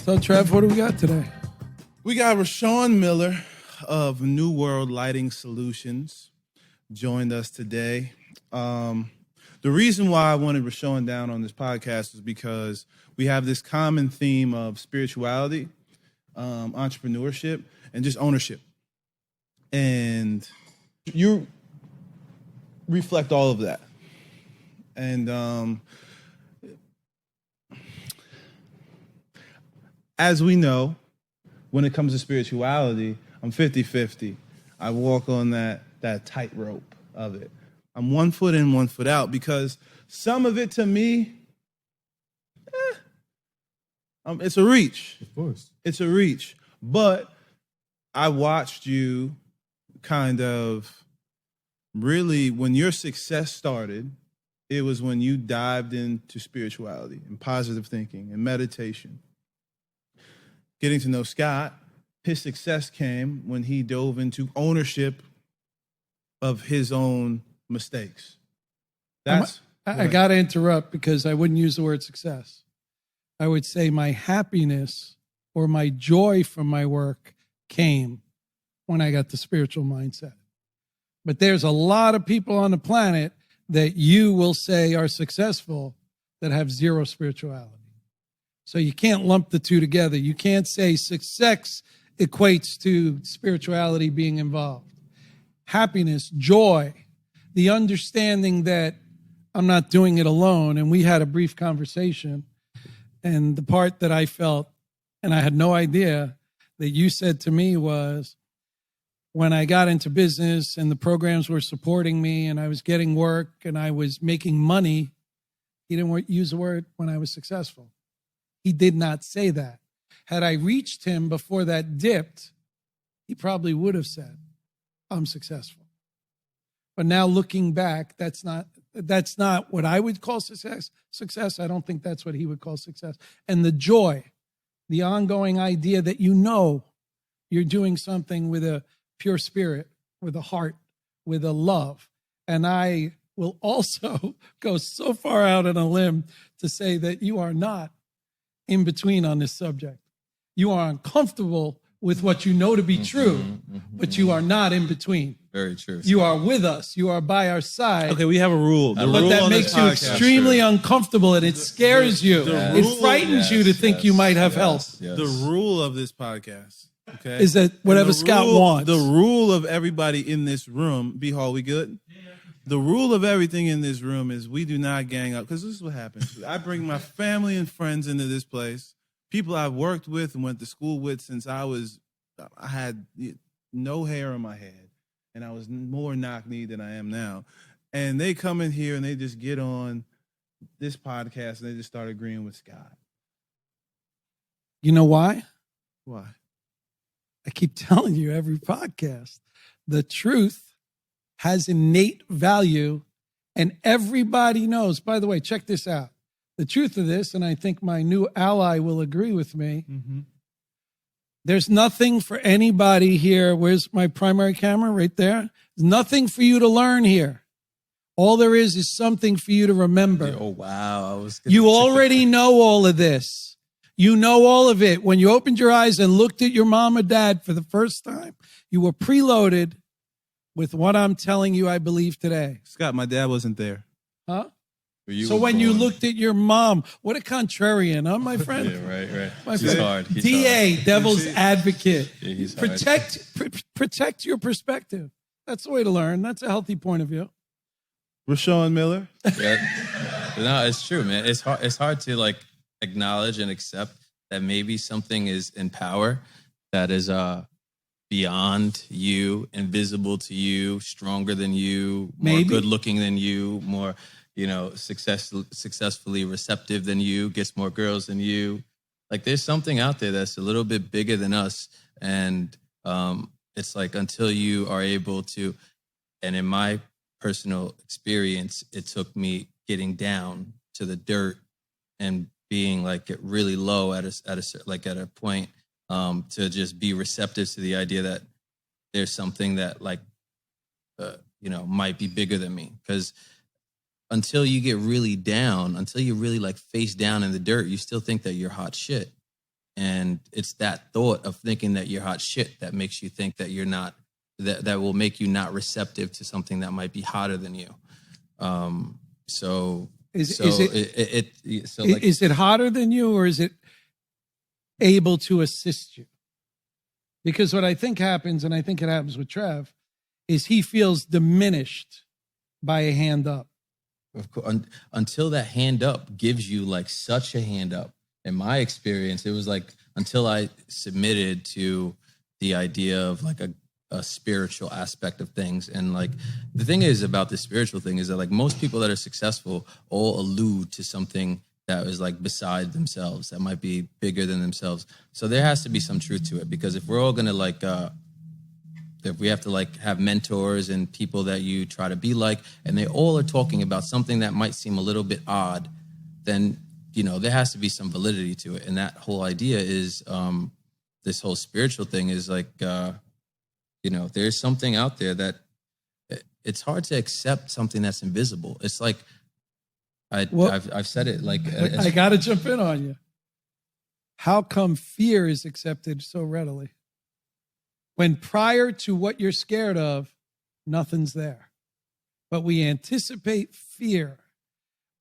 So, Trev, what do we got today? We got Rashawn Miller of New World Lighting Solutions joined us today. The reason why I wanted Rashawn down on this podcast is because we have this common theme of spirituality, entrepreneurship, and just ownership. And you reflect all of that. And as we know, when it comes to spirituality, I'm 50-50. I walk on that tightrope of it. I'm 1 foot in, 1 foot out, because some of it to me, it's a reach. Of course. It's a reach. But I watched you kind of really, when your success started, it was when you dived into spirituality and positive thinking and meditation. Getting to know Scott, his success came when he dove into ownership of his own mistakes. I got to interrupt because I wouldn't use the word success. I would say my happiness or my joy from my work came when I got the spiritual mindset. But there's a lot of people on the planet that you will say are successful that have zero spirituality. So you can't lump the two together. You can't say success equates to spirituality being involved. Happiness, joy, the understanding that I'm not doing it alone. And we had a brief conversation. And the part that I felt, and I had no idea, that you said to me was, when I got into business and the programs were supporting me and I was getting work and I was making money, he didn't use the word when I was successful. He did not say that. Had I reached him before that dipped, he probably would have said, I'm successful. But now looking back, that's not what I would call success. I don't think that's what he would call success. And the joy, the ongoing idea that you know you're doing something with a pure spirit, with a heart, with a love. And I will also go so far out on a limb to say that you are not in between on this subject. You are uncomfortable with what you know to be true, but you are not in between. Very true. You are with us. You are by our side. Okay, we have a rule. But that makes you extremely uncomfortable and it scares you. It frightens you to think you might have help. Yes. The rule of this podcast, okay, Is that whatever Scott wants. The rule of everybody in this room, B-Hall, we good? The rule of everything in this room is we do not gang up, because this is what happens. I bring my family and friends into this place, people I've worked with and went to school with since I had no hair on my head, and I was more knock-kneed than I am now. And they come in here and they just get on this podcast and they just start agreeing with Scott. You know why? Why? I keep telling you every podcast, the truth has innate value, and everybody knows. By the way, check this out. The truth of this, and I think my new ally will agree with me, there's nothing for anybody here. Where's my primary camera? Right there. There's nothing for you to learn here. All there is something for you to remember. Oh, wow. You already know all of this. You know all of it. When you opened your eyes and looked at your mom or dad for the first time, you were preloaded with what I'm telling you I believe today. Scott, my dad wasn't there. Huh? So when you looked at your mom, what a contrarian, huh, my friend? Yeah, right. My He's friend. hard. He's DA, hard. devil's advocate. Yeah, he's hard. Protect your perspective. That's the way to learn. That's a healthy point of view. Rashawn Miller. Yeah. No, it's true, man. It's hard to like acknowledge and accept that maybe something is in power that is beyond you, invisible to you, stronger than you, more good looking than you, more, successfully receptive than you, gets more girls than you. Like there's something out there that's a little bit bigger than us. And it's like until you are able to, and in my personal experience, it took me getting down to the dirt and being like really low at a point to just be receptive to the idea that there's something that might be bigger than me. Because until you really like face down in the dirt, you still think that you're hot shit. And it's that thought of thinking that you're hot shit that makes you think that you're not, that will make you not receptive to something that might be hotter than you. Is it hotter than you, or is it able to assist you? Because what I think happens, and I think it happens with Trev, is he feels diminished by a hand up. Of course, until that hand up gives you like such a hand up. In my experience, it was like until I submitted to the idea of like a spiritual aspect of things. And like the thing is about the spiritual thing is that like most people that are successful all allude to something that is like beside themselves, that might be bigger than themselves. So there has to be some truth to it, because if we're all gonna like if we have to like have mentors and people that you try to be like, and they all are talking about something that might seem a little bit odd, then, you know, there has to be some validity to it. And that whole idea is, this whole spiritual thing is like, you know, there's something out there that it's hard to accept something that's invisible. It's like, I've said it like, I got to jump in on you. How come fear is accepted so readily? When prior to what you're scared of, nothing's there. But we anticipate fear.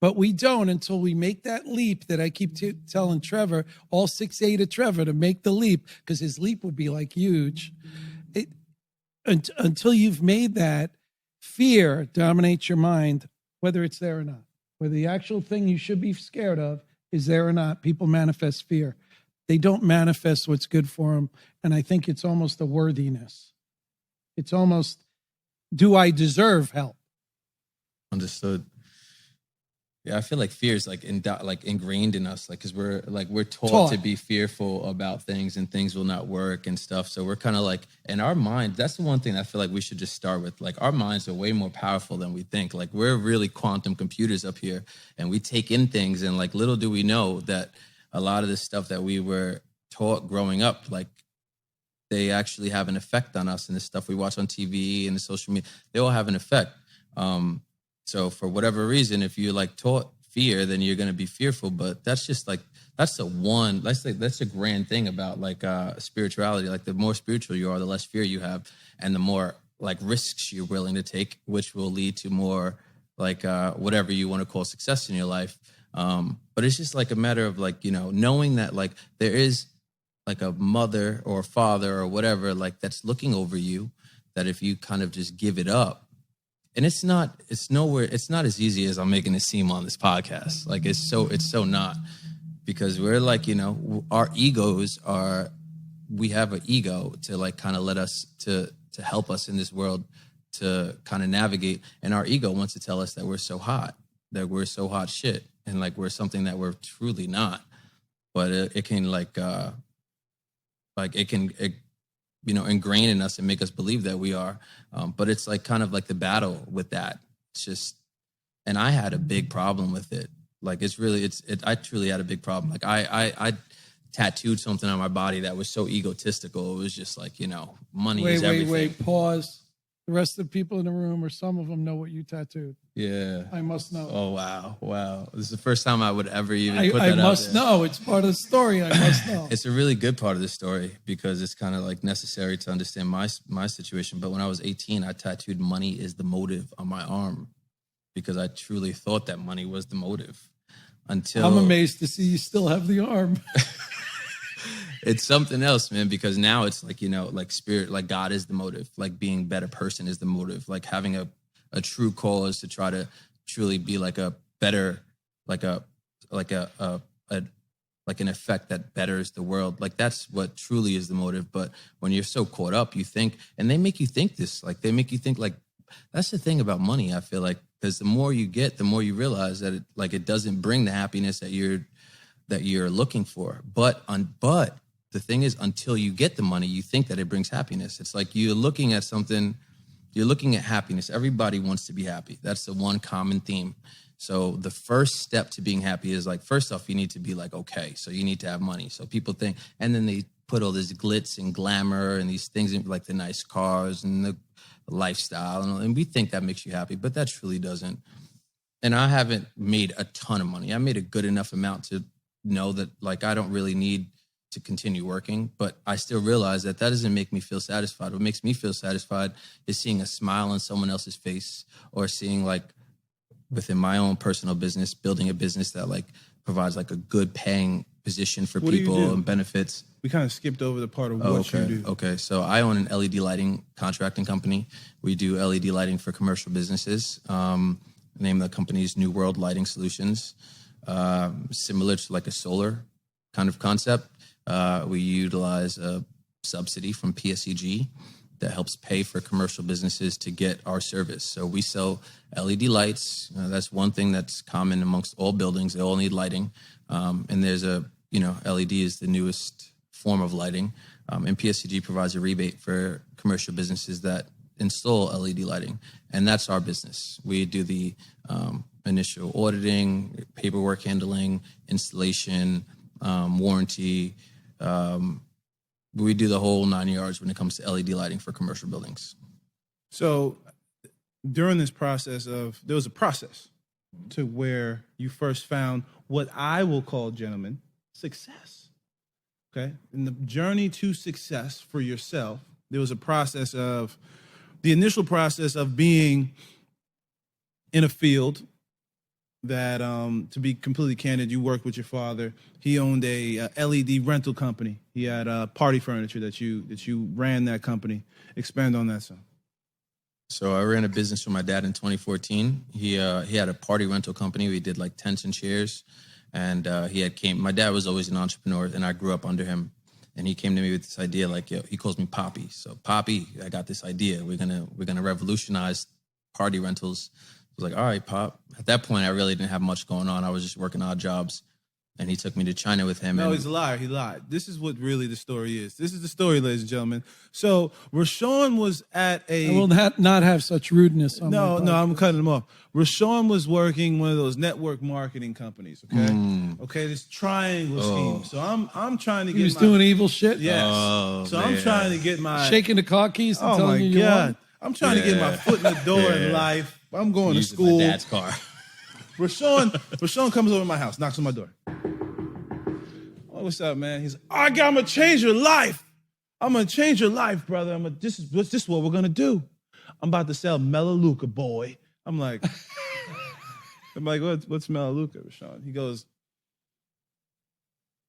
But we don't until we make that leap that I keep telling Trevor, all 6'8" of Trevor, to make the leap, because his leap would be like huge. Until you've made that, fear dominates your mind, whether it's there or not. Whether the actual thing you should be scared of is there or not, people manifest fear. They don't manifest what's good for them. And I think it's almost a worthiness. It's almost, do I deserve help? Understood. Yeah, I feel like fear is like ingrained in us, like because we're taught to be fearful about things, and things will not work and stuff. So we're kind of like, in our mind, that's the one thing I feel like we should just start with. Like our minds are way more powerful than we think. Like we're really quantum computers up here, and we take in things, and like little do we know that a lot of the stuff that we were taught growing up, like they actually have an effect on us, and the stuff we watch on TV and the social media, they all have an effect. So for whatever reason, if you're like taught fear, then you're going to be fearful. But that's just like, that's a grand thing about like spirituality. Like the more spiritual you are, the less fear you have, and the more like risks you're willing to take, which will lead to more like whatever you want to call success in your life. But it's just like a matter of like, you know, knowing that like there is like a mother or father or whatever, like that's looking over you, that if you kind of just give it up. And it's not as easy as I'm making it seem on this podcast. Like it's so not, because we're like, you know, our egos we have an ego to like kind of let us to help us in this world to kind of navigate. And our ego wants to tell us that we're so hot shit. And like, we're something that we're truly not, but it can you know, ingrain in us and make us believe that we are. But it's like kind of like the battle with that. It's just, and I had a big problem with it. Like I truly had a big problem. Like I tattooed something on my body that was so egotistical. It was just like, you know, money is everything. Wait, pause. The rest of the people in the room, or some of them, know what you tattooed. Yeah. I must know. Oh, wow. This is the first time I would ever even put that out there. I must know. It's part of the story. I must know. It's a really good part of the story, because it's kind of like necessary to understand my situation. But when I was 18, I tattooed "money is the motive" on my arm, because I truly thought that money was the motive. Until I'm amazed to see you still have the arm. It's something else, man, because now it's like, you know, like spirit, like God is the motive, like being a better person is the motive, like having a true cause to try to truly be like a better, like an effect that betters the world. Like that's what truly is the motive. But when you're so caught up, you think, and they make you think this, like they make you think like, that's the thing about money. I feel like, because the more you get, the more you realize that it doesn't bring the happiness that you're looking for. But the thing is, until you get the money, you think that it brings happiness. It's like you're looking at happiness. Everybody wants to be happy. That's the one common theme. So the first step to being happy is like, first off, you need to be like, okay, so you need to have money. So people think, and then they put all this glitz and glamour and these things in, like the nice cars and the lifestyle. And we think that makes you happy, but that truly doesn't. And I haven't made a ton of money. I made a good enough amount to know that like I don't really need to continue working, but I still realize that doesn't make me feel satisfied. What makes me feel satisfied is seeing a smile on someone else's face, or seeing like within my own personal business, building a business that like provides like a good paying position for What do you people do? and benefits. We kind of skipped over the part of what you do. Okay. So I own an LED lighting contracting company. We do LED lighting for commercial businesses. The name of the company is New World Lighting Solutions. Similar to like a solar kind of concept. We utilize a subsidy from PSEG that helps pay for commercial businesses to get our service. So we sell LED lights. That's one thing that's common amongst all buildings. They all need lighting. And there's LED is the newest form of lighting. And PSEG provides a rebate for commercial businesses that install LED lighting. And that's our business. We do the initial auditing, paperwork handling, installation, warranty. We do the whole 9 yards when it comes to LED lighting for commercial buildings. So during this process there was a process to where you first found what I will call, gentlemen, success. Okay. In the journey to success for yourself, there was the initial process of being in a field that, to be completely candid, you worked with your father. He owned a LED rental company. He had party furniture that you ran that company. Expand on that, son. So I ran a business for my dad in 2014. He had a party rental company. We did like tents and chairs, and my dad was always an entrepreneur, and I grew up under him. And he came to me with this idea, like, yo, he calls me Poppy. So Poppy, I got this idea. We're gonna revolutionize party rentals. I was like, all right, Pop. At that point, I really didn't have much going on. I was just working odd jobs. And he took me to China with him. No, he's a liar. He lied. This is what really the story is. This is the story, ladies and gentlemen. So Rashawn was at a... I will not have such rudeness on No, my no, I'm cutting him off. Rashawn was working one of those network marketing companies, okay? Okay, this triangle scheme. So I'm trying to get He was doing evil shit? Yes. Oh, so I'm man. trying to get my... Shaking the car keys and Oh, my telling you God. won? I'm trying to get my foot in the door in life. I'm going to Using school. my dad's car. Rashawn comes over to my house, knocks on my door. Oh, what's up, man? He's, I'm gonna change your life. I'm gonna change your life, brother. This is what we're gonna do. I'm about to sell Melaleuca, boy. I'm like, what's Melaleuca, Rashawn? He goes,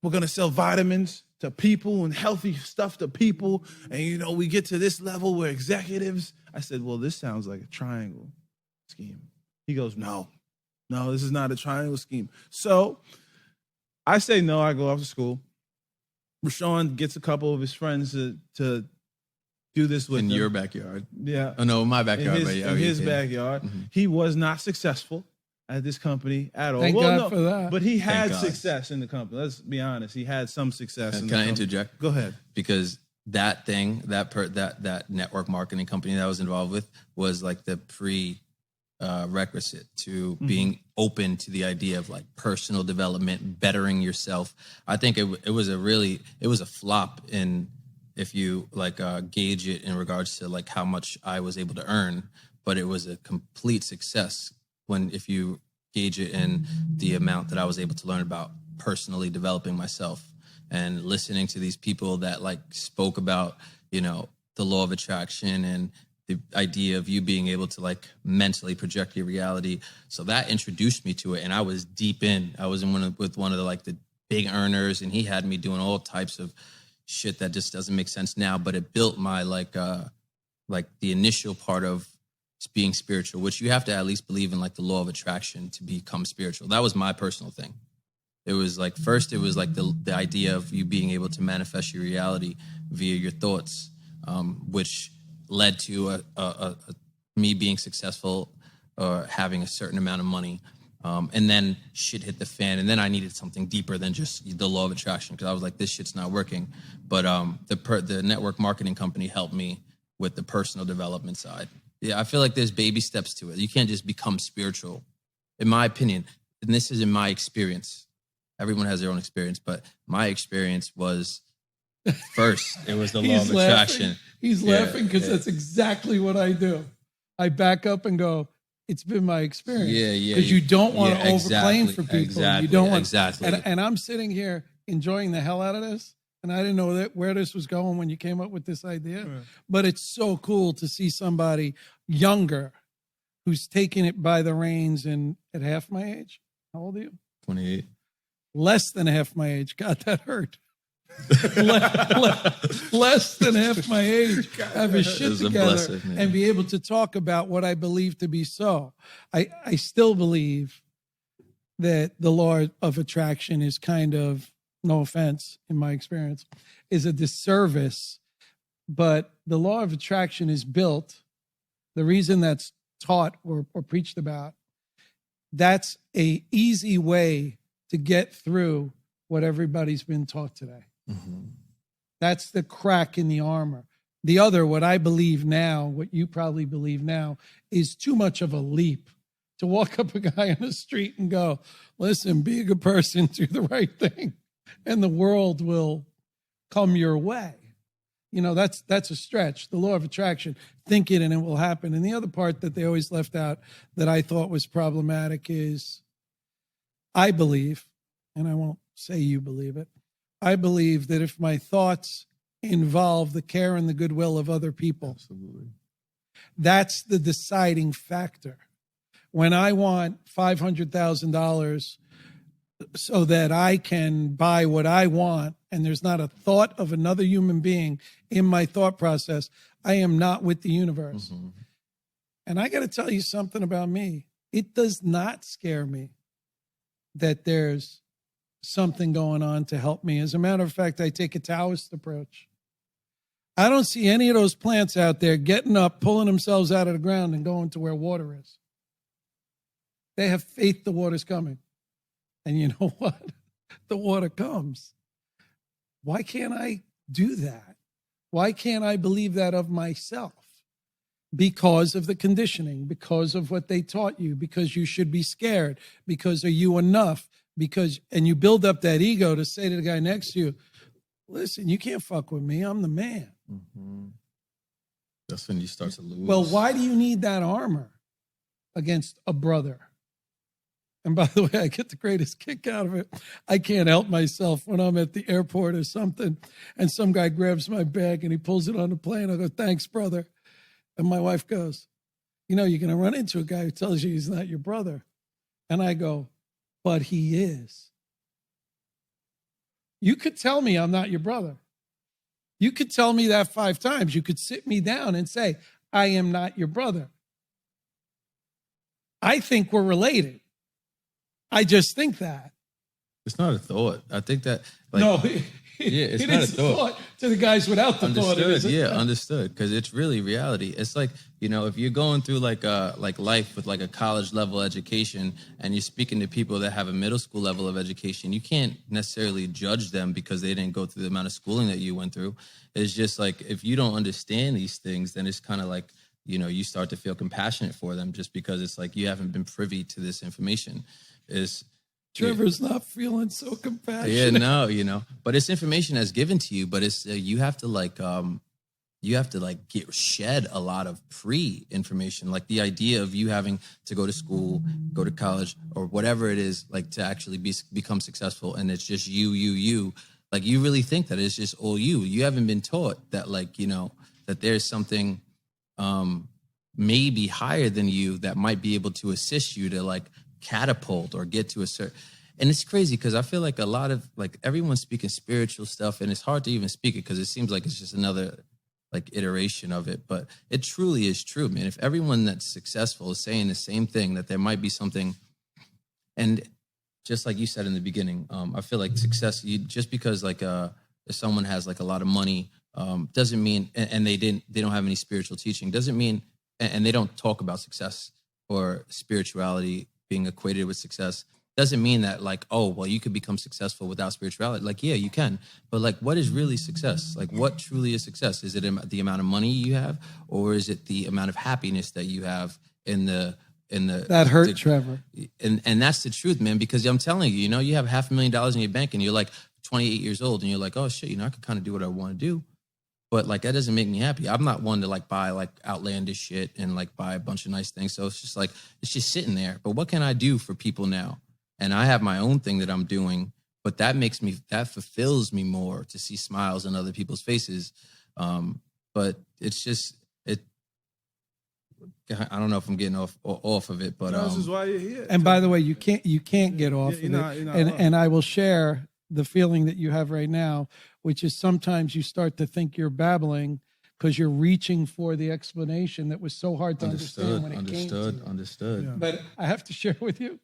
we're gonna sell vitamins to people and healthy stuff to people. And we get to this level where executives. I said, well, this sounds like a triangle scheme. He goes, no, this is not a triangle scheme. So I say no, I go off to school. Rashawn gets a couple of his friends to do this with In him. your backyard. Yeah. Oh, no, my backyard. In his backyard. Mm-hmm. He was not successful at this company at all. Thank God for that. But he had God. success in the company. Let's be honest. He had some success in the Can I company. interject? Go ahead. Because that thing, that network marketing company that I was involved with was like the requisite to being open to the idea of like personal development, bettering yourself. I think it was a flop in, if you like gauge it in regards to like how much I was able to earn, but it was a complete success if you gauge it in the amount that I was able to learn about personally developing myself and listening to these people that like spoke about, the law of attraction and the idea of you being able to like mentally project your reality. So that introduced me to it. And I was deep in. I was with one of the big earners, and he had me doing all types of shit that just doesn't make sense now. But it built my the initial part of being spiritual, which you have to at least believe in like the law of attraction to become spiritual. That was my personal thing. It was like, first it was like the idea of you being able to manifest your reality via your thoughts, which led to me being successful or having a certain amount of money. And then shit hit the fan. And then I needed something deeper than just the law of attraction, because I was like, this shit's not working. But the network marketing company helped me with the personal development side. Yeah, I feel like there's baby steps to it. You can't just become spiritual, in my opinion. And this is in my experience. Everyone has their own experience, but my experience was first, it was the law of attraction. He's laughing because that's exactly what I do. I back up and go, it's been my experience. Yeah. Because you don't want to exactly, overclaim for people. Exactly, you don't want exactly. And I'm sitting here enjoying the hell out of this. And I didn't know where this was going when you came up with this idea. Right. But it's so cool to see somebody younger who's taking it by the reins and at half my age. How old are you? 28. Less than half my age. God, that hurt. Less than half my age. Have his shit together blessing, and be able to talk about what I believe to be so. I still believe that the law of attraction is kind of, no offense in my experience, is a disservice. But the law of attraction is built. The reason that's taught or preached about, that's a easy way to get through what everybody's been taught today. Mm-hmm. That's the crack in the armor. The other, what I believe now, what you probably believe now, is too much of a leap to walk up a guy on the street and go, listen, be a good person, do the right thing, and the world will come your way. You know, that's a stretch. The law of attraction, think it and it will happen. And the other part that they always left out that I thought was problematic is, I believe, and I won't say you believe it, I believe that if my thoughts involve the care and the goodwill of other people, Absolutely. that's the deciding factor. When I want $500,000 so that I can buy what I want, and there's not a thought of another human being in my thought process, I am not with the universe. Mm-hmm. And I got to tell you something about me. It does not scare me that there's something going on to help me. As a matter of fact, I take a Taoist approach. I don't see any of those plants out there getting up, pulling themselves out of the ground and going to where water is. They have faith the water's coming. And you know what? The water comes. Why can't I do that? Why can't I believe that of myself? Because of the conditioning, because of what they taught you, because you should be scared, because are you enough? And you build up that ego to say to the guy next to you, listen, you can't fuck with me. I'm the man. Mm-hmm. That's when you start to lose. Well, why do you need that armor against a brother? And by the way, I get the greatest kick out of it. I can't help myself when I'm at the airport or something, and some guy grabs my bag and he pulls it on the plane. I go, thanks, brother. And my wife goes, you know, you're going to run into a guy who tells you he's not your brother. And I go, but he is. You could tell me I'm not your brother. You could tell me that 5 times. You could sit me down and say, I am not your brother. I think we're related. I just think that. It's not a thought. I think that. No, it's it not a is thought. To the guys without the thought. Understood. Understood. Because it's really reality. It's like, you know, if you're going through like life with like a college level education and you're speaking to people that have a middle school level of education, you can't necessarily judge them because they didn't go through the amount of schooling that you went through. It's just like, if you don't understand these things, then it's kind of like, you know, you start to feel compassionate for them just because it's like you haven't been privy to this information. Trevor's not feeling so compassionate. Yeah, no, you know, but it's information that's given to you, but it's you have to get shed a lot of pre-information, like the idea of you having to go to school, go to college, or whatever it is, like to actually become successful, and it's just you. Like, you really think that it's just all you. You haven't been taught that, like, you know, that there's something maybe higher than you that might be able to assist you to like catapult or get to a certain. And it's crazy because I feel like a lot of like everyone's speaking spiritual stuff, and it's hard to even speak it because it seems like it's just another like iteration of it. But it truly is true, man. If everyone that's successful is saying the same thing, that there might be something. And just like you said in the beginning, I feel like success, just because like if someone has like a lot of money, doesn't mean, and they don't have any spiritual teaching, doesn't mean, and they don't talk about success or spirituality being equated with success, doesn't mean that like, oh, well, you could become successful without spirituality. Like, yeah, you can. But like, what is really success? Like, what truly is success? Is it the amount of money you have, or is it the amount of happiness that you have in the that hurt, Trevor. And that's the truth, man, because I'm telling you, you know, you have $500,000 in your bank and you're like 28 years old and you're like, oh shit, you know, I could kind of do what I want to do. But like, that doesn't make me happy. I'm not one to like buy like outlandish shit and like buy a bunch of nice things. So it's just like, it's just sitting there. But what can I do for people now? And I have my own thing that I'm doing but that fulfills me more to see smiles on other people's faces. But it's just I don't know if I'm getting off of it, but this is why you're here. And by the way, you can't get off of you're not it. off. And I will share the feeling that you have right now, which is sometimes you start to think you're babbling because you're reaching for the explanation that was so hard to understand when it came to you. Understood. Yeah. But I have to share with you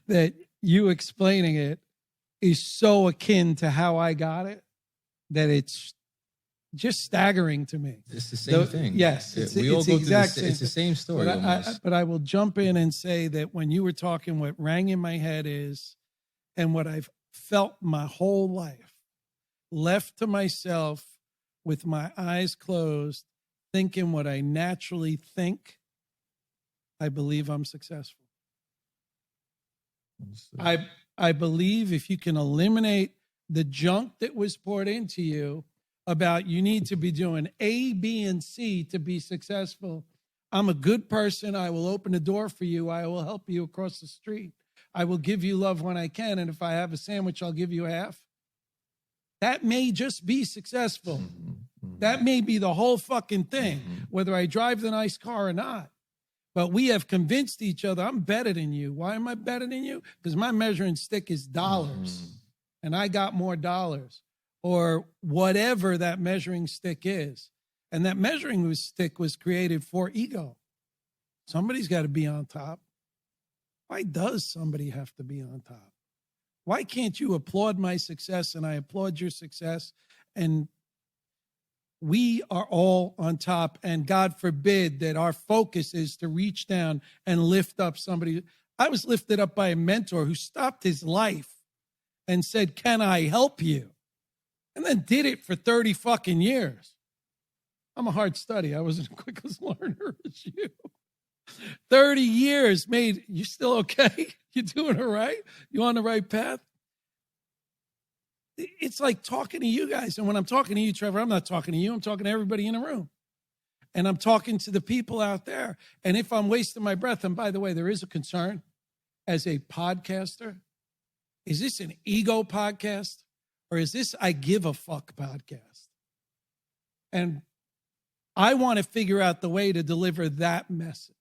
that you explaining it is so akin to how I got it that it's just staggering to me. It's the same thing. Yes, we all it's go the exact through it's the same story almost. But I will jump in and say that when you were talking, what rang in my head is, and what I've felt my whole life, left to myself with my eyes closed, thinking what I naturally think, I believe I'm successful. I believe if you can eliminate the junk that was poured into you about you need to be doing A, B, and C to be successful. I'm a good person. I will open the door for you. I will help you across the street. I will give you love when I can. And if I have a sandwich, I'll give you half. That may just be successful. That may be the whole fucking thing, whether I drive the nice car or not. But we have convinced each other, I'm better than you. Why am I better than you? Because my measuring stick is dollars, and I got more dollars, or whatever that measuring stick is. And that measuring stick was created for ego. Somebody's got to be on top. Why does somebody have to be on top? Why can't you applaud my success and I applaud your success, and we are all on top, and God forbid that our focus is to reach down and lift up somebody. I was lifted up by a mentor who stopped his life and said, "Can I help you?" And then did it for 30 fucking years. I'm a hard study. I wasn't the quickest learner as you. 30 years made, you still okay? You doing all right? You on the right path? It's like talking to you guys. And when I'm talking to you, Trevor, I'm not talking to you. I'm talking to everybody in the room. And I'm talking to the people out there. And if I'm wasting my breath, and by the way, there is a concern as a podcaster. Is this an ego podcast? Or is this I give a fuck podcast? And I want to figure out the way to deliver that message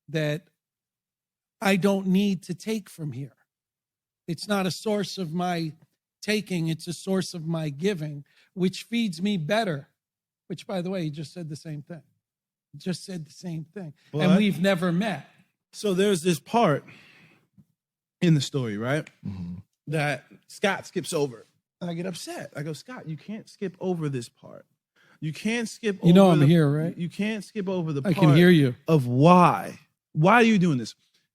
that I don't need to take from here. It's not a source of my taking, it's a source of my giving, which feeds me better. Which, by the way, he just said the same thing. He just said the same thing. What? And we've never met. So there's this part in the story, right? That Scott skips over. And I get upset. I go, Scott, you can't skip over this part. You can't skip over. You know I'm here, right? You can't skip over the part I can hear you. Of why. Why are you doing this?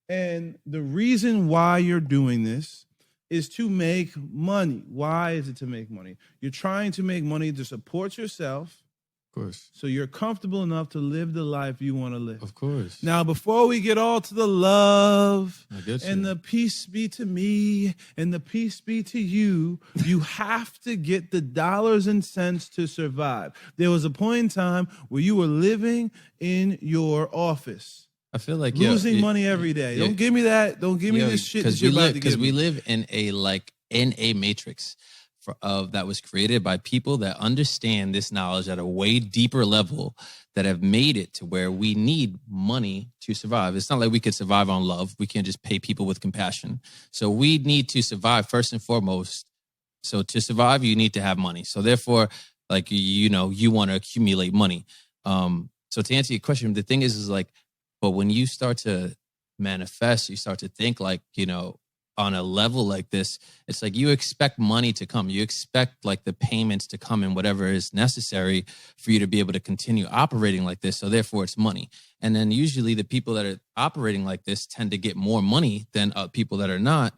And the reason why you're doing this is to make money. Why is it to make money? You're trying to make money to support yourself. Of course. So you're comfortable enough to live the life you want to live. Of course. Now, before we get all to the love and you. the peace be to me and the peace be to you, you have to get the dollars and cents to survive. There was a point in time where you were living in your office. I feel like losing money every day. Don't give me that. Don't give me this shit that you're about to give me. Because we live in a matrix that was created by people that understand this knowledge at a way deeper level, that have made it to where we need money to survive. It's not like we could survive on love. We can't just pay people with compassion. So we need to survive first and foremost. So to survive, you need to have money. So therefore, like, you want to accumulate money. So to answer your question, the thing is like, but when you start to manifest, you start to think like, on a level like this, it's like you expect money to come. You expect like the payments to come and whatever is necessary for you to be able to continue operating like this. So therefore it's money. And then usually the people that are operating like this tend to get more money than people that are not.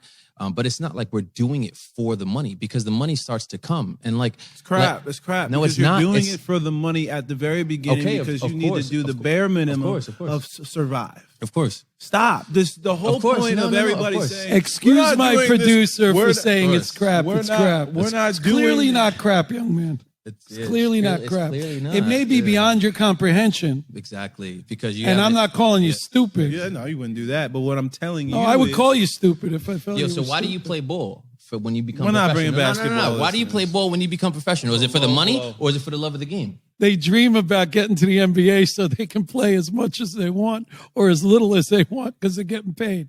But it's not like we're doing it for the money, because the money starts to come. And like, it's crap. It's crap. No, because it's not. You're doing it for the money at the very beginning, because you need to do the bare minimum of survive. Of course. Stop. The whole point of everybody saying, excuse my producer for saying it's crap. It's crap. We're not clearly not crap, young man. It's clearly not crap. It may be beyond your comprehension. Exactly. Because I'm not calling you stupid. Yeah, no, you wouldn't do that. But what I'm telling you, I would call you stupid if I felt you. So why stupid. do you play ball? for when you become We're not professional. bringing basketball, No. Why do you play ball when you become professional? Is it for the money whoa. or is it for the love of the game? They dream about getting to the NBA so they can play as much as they want or as little as they want because they're getting paid.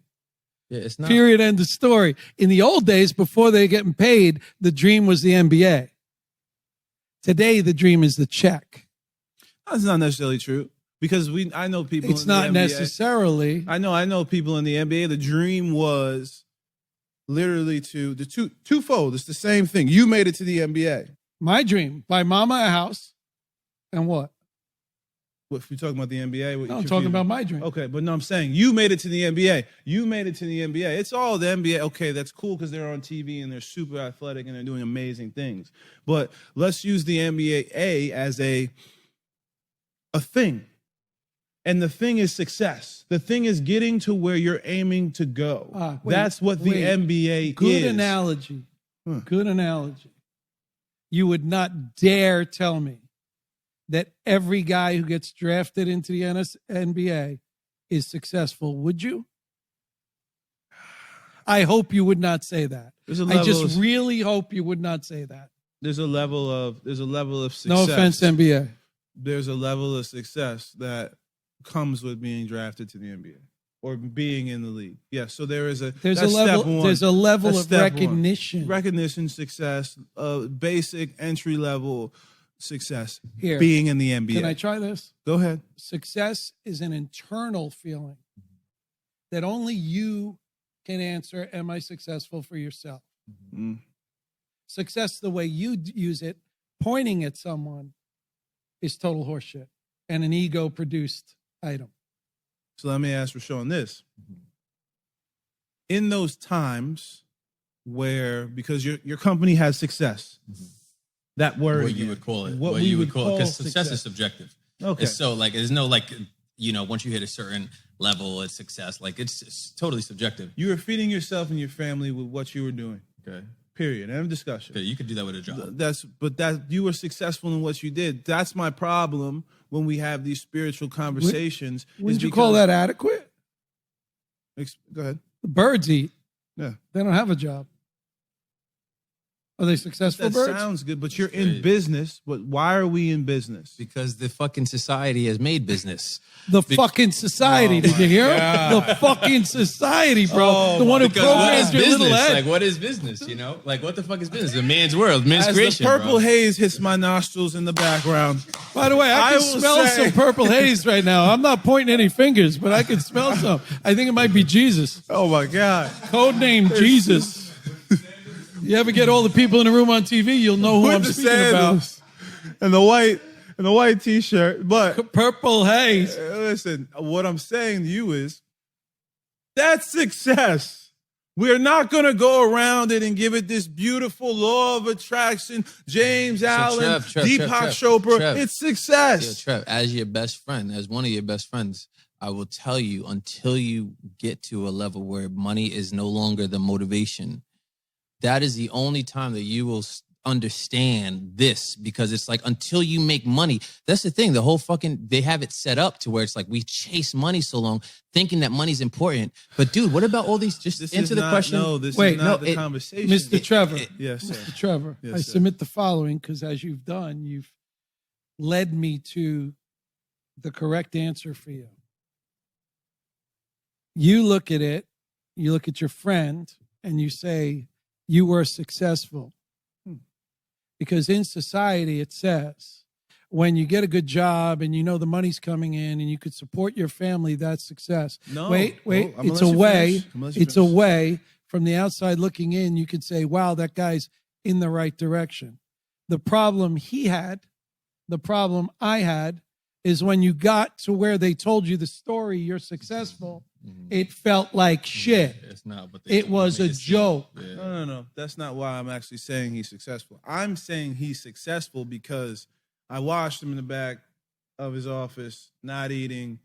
Yeah, it's not. Period. End of story. In the old days, before they were getting paid, the dream was the NBA. Today, the dream is the check. That's not necessarily true because I know people. It's in not the NBA. necessarily. I know people in the NBA. The dream was literally twofold. It's the same thing. You made it to the NBA. My dream, buy mama a house and what? What, if you're talking about the NBA? No, I'm talking about my dream. Okay, but no, I'm saying you made it to the NBA. You made it to the NBA. It's all the NBA. Okay, that's cool because they're on TV and they're super athletic and they're doing amazing things. But let's use the NBA as a thing. And the thing is success. The thing is getting to where you're aiming to go. That's what the NBA Good is. analogy. Good analogy. You would not dare tell me that every guy who gets drafted into the NBA is successful, would you? I hope you would not say that. I just really hope you would not say that. There's a level of success. No offense, NBA. There's a level of success that comes with being drafted to the NBA or being in the league. Yes, so there's a level. There's a level That's of recognition. Recognition, success, basic entry level success. Here, being in the NBA. Can I try this? Go ahead. Success is an internal feeling that only you can answer. Am I successful for yourself? Mm-hmm. Success, the way you use it, pointing at someone, is total horseshit and an ego-produced item. So let me ask Rashawn this. In those times where, because your company has success, that word What again, you would call it. What What we you would would call it. call Because success success. is subjective. Okay. It's so like, there's no like, once you hit a certain level, it's success. Like it's totally subjective. You were feeding yourself and your family with what you were doing. Okay. Period. End of discussion. Okay, you could do that with a job. That you were successful in what you did. That's my problem when we have these spiritual conversations. Wouldn't you call that adequate? Go ahead. The birds eat. Yeah. They don't have a job. Are they successful That birds? sounds good, but you're in business. But why are we in business? Because the fucking society has made business. Fucking society. Did you hear him? The fucking society, bro. The one who Because what is programs your little business? head. Like, what is business? Like, what the fuck is business? A man's world, man's As creation. the purple bro. haze hits my nostrils in the background. By the way, I can will smell say- some purple haze right now. I'm not pointing any fingers, but I can smell some. I think it might be Jesus. Oh my God. Code name Jesus. You ever get all the people in the room on TV, you'll know who I'm With the speaking about. sandals and the white t-shirt. But Purple haze. listen, what I'm saying to you is that's success. We're not going to go around it and give it this beautiful law of attraction, James Allen, Trev, Deepak Chopra. Trev. It's success. Trev, as your best friend, as one of your best friends, I will tell you, until you get to a level where money is no longer the motivation, that is the only time that you will understand this, because it's like, until you make money, that's the thing. The whole they have it set up to where it's like we chase money so long, thinking that money's important. But dude, what about all these? Just This answer is the not, question. No, this Wait, is not no, the conversation. Mr. Trevor. Yes, sir. Mr. Trevor, Yes, I sir. submit the following because as you've done, you've led me to the correct answer for you. You look at it, you look at your friend, and you say, you were successful. Because in society, it says, when you get a good job and you know the money's coming in and you could support your family, that's success. No. Wait. Oh, I'm gonna It's let a you way. finish. I'm gonna let you It's a finish. way from the outside looking in, you could say, wow, that guy's in the right direction. The problem I had is when you got to where they told you the story, you're successful, it felt like shit. It's not. But It was a joke. No. That's not why I'm actually saying he's successful. I'm saying he's successful because I watched him in the back of his office, not eating,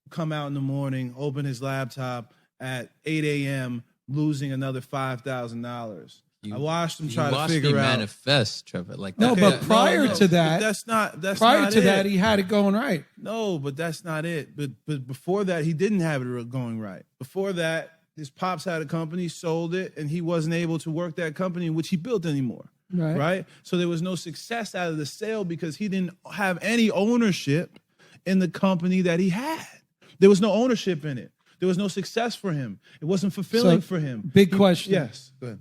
come out in the morning, open his laptop at 8 a.m., losing another $5,000. I watched him try to figure out. Manifest, Trevor. Like No, that. but prior to that, That's not that, he had it going right. No, but that's not it. But before that, he didn't have it going right. Before that, his pops had a company, sold it, and he wasn't able to work that company in which he built anymore. Right. So there was no success out of the sale because he didn't have any ownership in the company that he had. There was no ownership in it. There was no success for him. It wasn't fulfilling for him. Big question. Yes. Go ahead.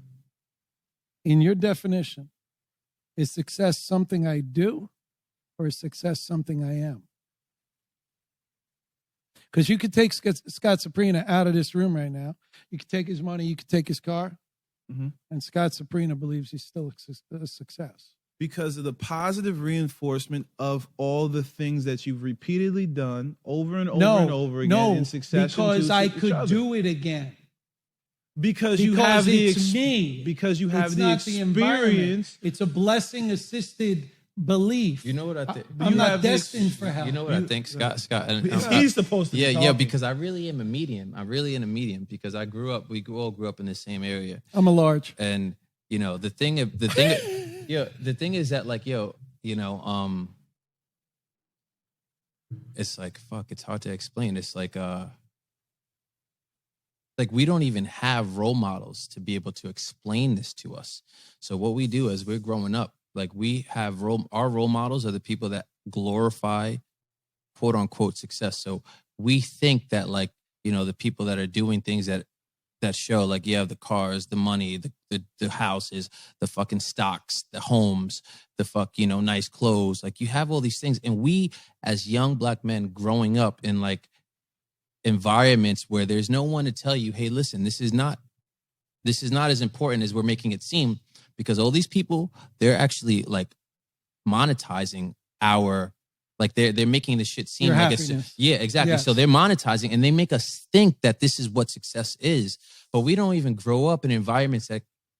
In your definition, is success something I do or is success something I am? Because you could take Scott Saprina out of this room right now. You could take his money. You could take his car. And Scott Saprina believes he's still a success. Because of the positive reinforcement of all the things that you've repeatedly done over and over again in succession. Because I could do it again. Because you have the me. Because you have it's the not experience. It's a blessing assisted belief. You know what I think? I'm not destined for hell. You know what I think, Scott? He's supposed to. Yeah, because I really am a medium. I'm really in a medium because I grew up. We all grew up in the same area. I'm a large. And the thing is that like it's like fuck. It's hard to explain. It's like we don't even have role models to be able to explain this to us. So what we do as we're growing up, like we have our role models are the people that glorify quote unquote success. So we think that like, the people that are doing things that show like you have the cars, the money, the houses, the fucking stocks, the homes, the nice clothes. Like you have all these things. And we as young Black men growing up in like environments where there's no one to tell you, hey, listen, this is not as important as we're making it seem. Because all these people, they're actually like monetizing they're making this shit seem like it's, yeah, exactly. Yes. So they're monetizing and they make us think that this is what success is. But we don't even grow up in environments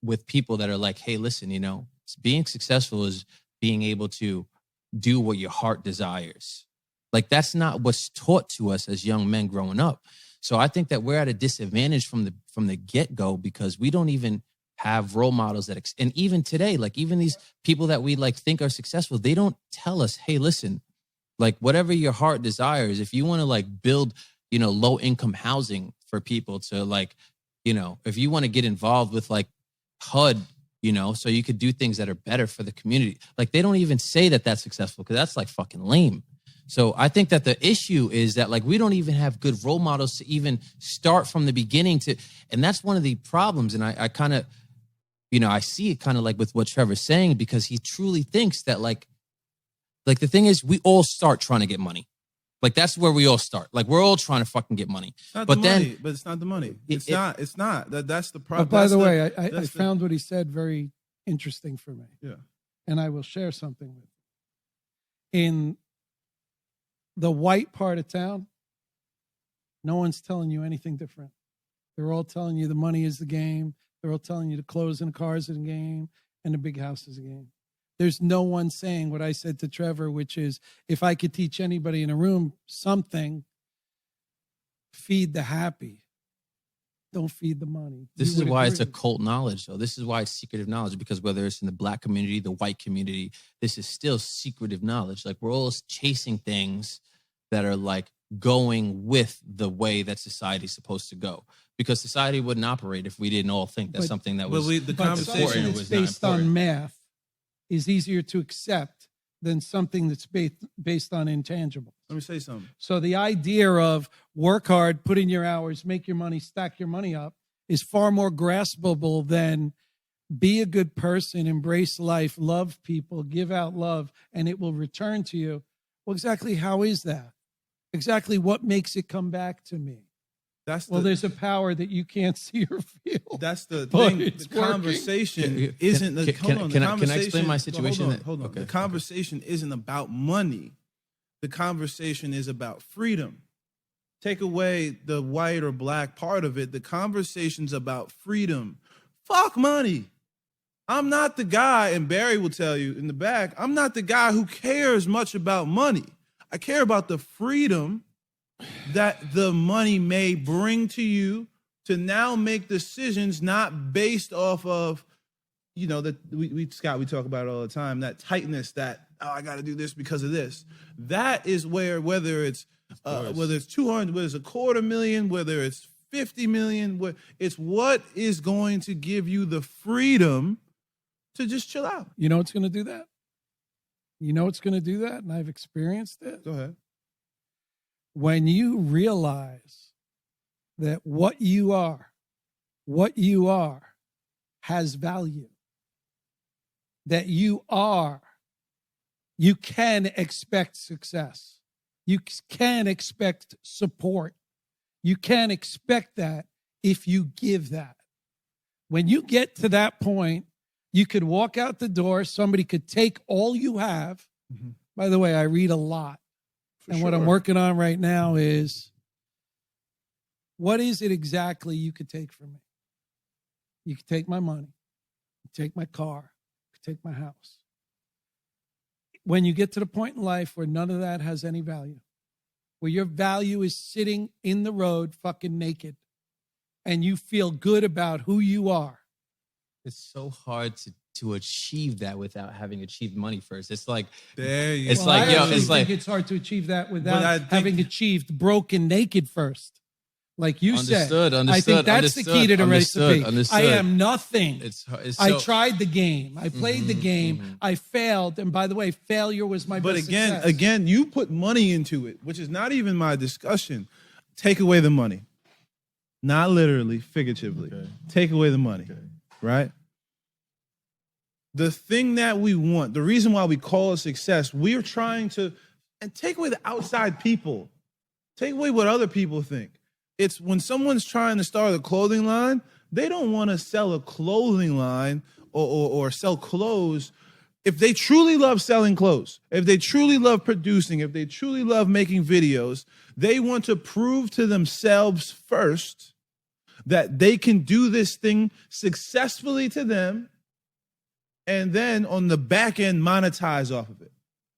with people that are like, hey, listen, being successful is being able to do what your heart desires. Like that's not what's taught to us as young men growing up. So I think that we're at a disadvantage from the get-go because we don't even have role models and even today, like even these people that we like think are successful, they don't tell us, hey, listen, like whatever your heart desires, if you want to like build, low income housing for people to like, if you want to get involved with like HUD, so you could do things that are better for the community. Like they don't even say that that's successful because that's like fucking lame. So I think that the issue is that like we don't even have good role models to even start from the beginning and that's one of the problems. And I kind of, I see it kind of like with what Trevor's saying because he truly thinks that like the thing is we all start trying to get money. Like that's where we all start. Like we're all trying to fucking get money. But it's not the money. It's not. That's the problem. But by the way, I found what he said very interesting for me. Yeah. And I will share something with you. In the white part of town, no one's telling you anything different. They're all telling you the money is the game. They're all telling you the clothes and the cars is a game and the big house is a game. There's no one saying what I said to Trevor, which is if I could teach anybody in a room something, feed the happy. Don't feed the money. This is why it's occult knowledge, though. This is why it's secretive knowledge, because whether it's in the Black community, the white community, this is still secretive knowledge. Like we're all chasing things that are like going with the way that society's supposed to go. Because society wouldn't operate if we didn't all think that's something that was the conversation that's based on math is easier to accept than something that's based on intangibles. Let me say something. So the idea of work hard, put in your hours, make your money, stack your money up is far more graspable than be a good person, embrace life, love people, give out love, and it will return to you. Well, exactly how is that? Exactly what makes it come back to me? There's a power that you can't see or feel. That's the thing. The conversation isn't. Can I explain my situation? Hold on. Okay. The conversation isn't about money. The conversation is about freedom. Take away the white or Black part of it. The conversation's about freedom. Fuck money. I'm not the guy, and Barry will tell you in the back, I'm not the guy who cares much about money. I care about the freedom that the money may bring to you to now make decisions not based off of, that Scott, we talk about it all the time, that tightness that, I got to do this because of this. That is where, whether it's 200, whether it's $250,000, whether it's 50 million. It's what is going to give you the freedom to just chill out. You know what's going to do that? You know what's going to do that? And I've experienced it. Go ahead. When you realize that what you are has value, that you can expect success. You can expect support. You can expect that if you give that. When you get to that point, you could walk out the door. Somebody could take all you have. Mm-hmm. By the way, I read a lot. What I'm working on right now is, what is it exactly you could take from me? You could take my money. You could take my car. You could take my house. When you get to the point in life where none of that has any value, where your value is sitting in the road fucking naked, and you feel good about who you are. It's so hard to achieve that without having achieved money first. It's like, it's hard to achieve that without having achieved broken naked first. Like you said, I think that's the key to the recipe. I am nothing. I tried the game. I played the game. Mm-hmm. I failed. And by the way, failure was my best success. Again, you put money into it, which is not even my discussion. Take away the money. Not literally, figuratively. Okay. Take away the money, right? The thing that we want, the reason why we call it success, we are trying to, and take away the outside people. Take away what other people think. It's when someone's trying to start a clothing line, they don't want to sell a clothing line or sell clothes. If they truly love selling clothes, if they truly love producing, if they truly love making videos, they want to prove to themselves first that they can do this thing successfully to them, and then on the back end monetize off of it.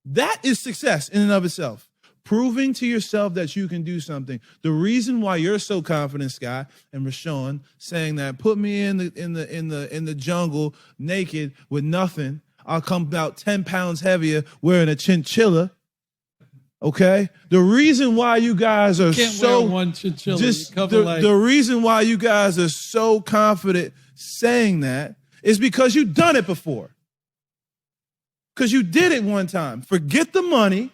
That is success in and of itself. Proving to yourself that you can do something. The reason why you're so confident, Sky and Rashawn, saying that put me in the jungle naked with nothing, I'll come out 10 pounds heavier wearing a chinchilla. Okay? The reason why you guys are the reason why you guys are so confident saying that is because you've done it before. Because you did it one time. Forget the money.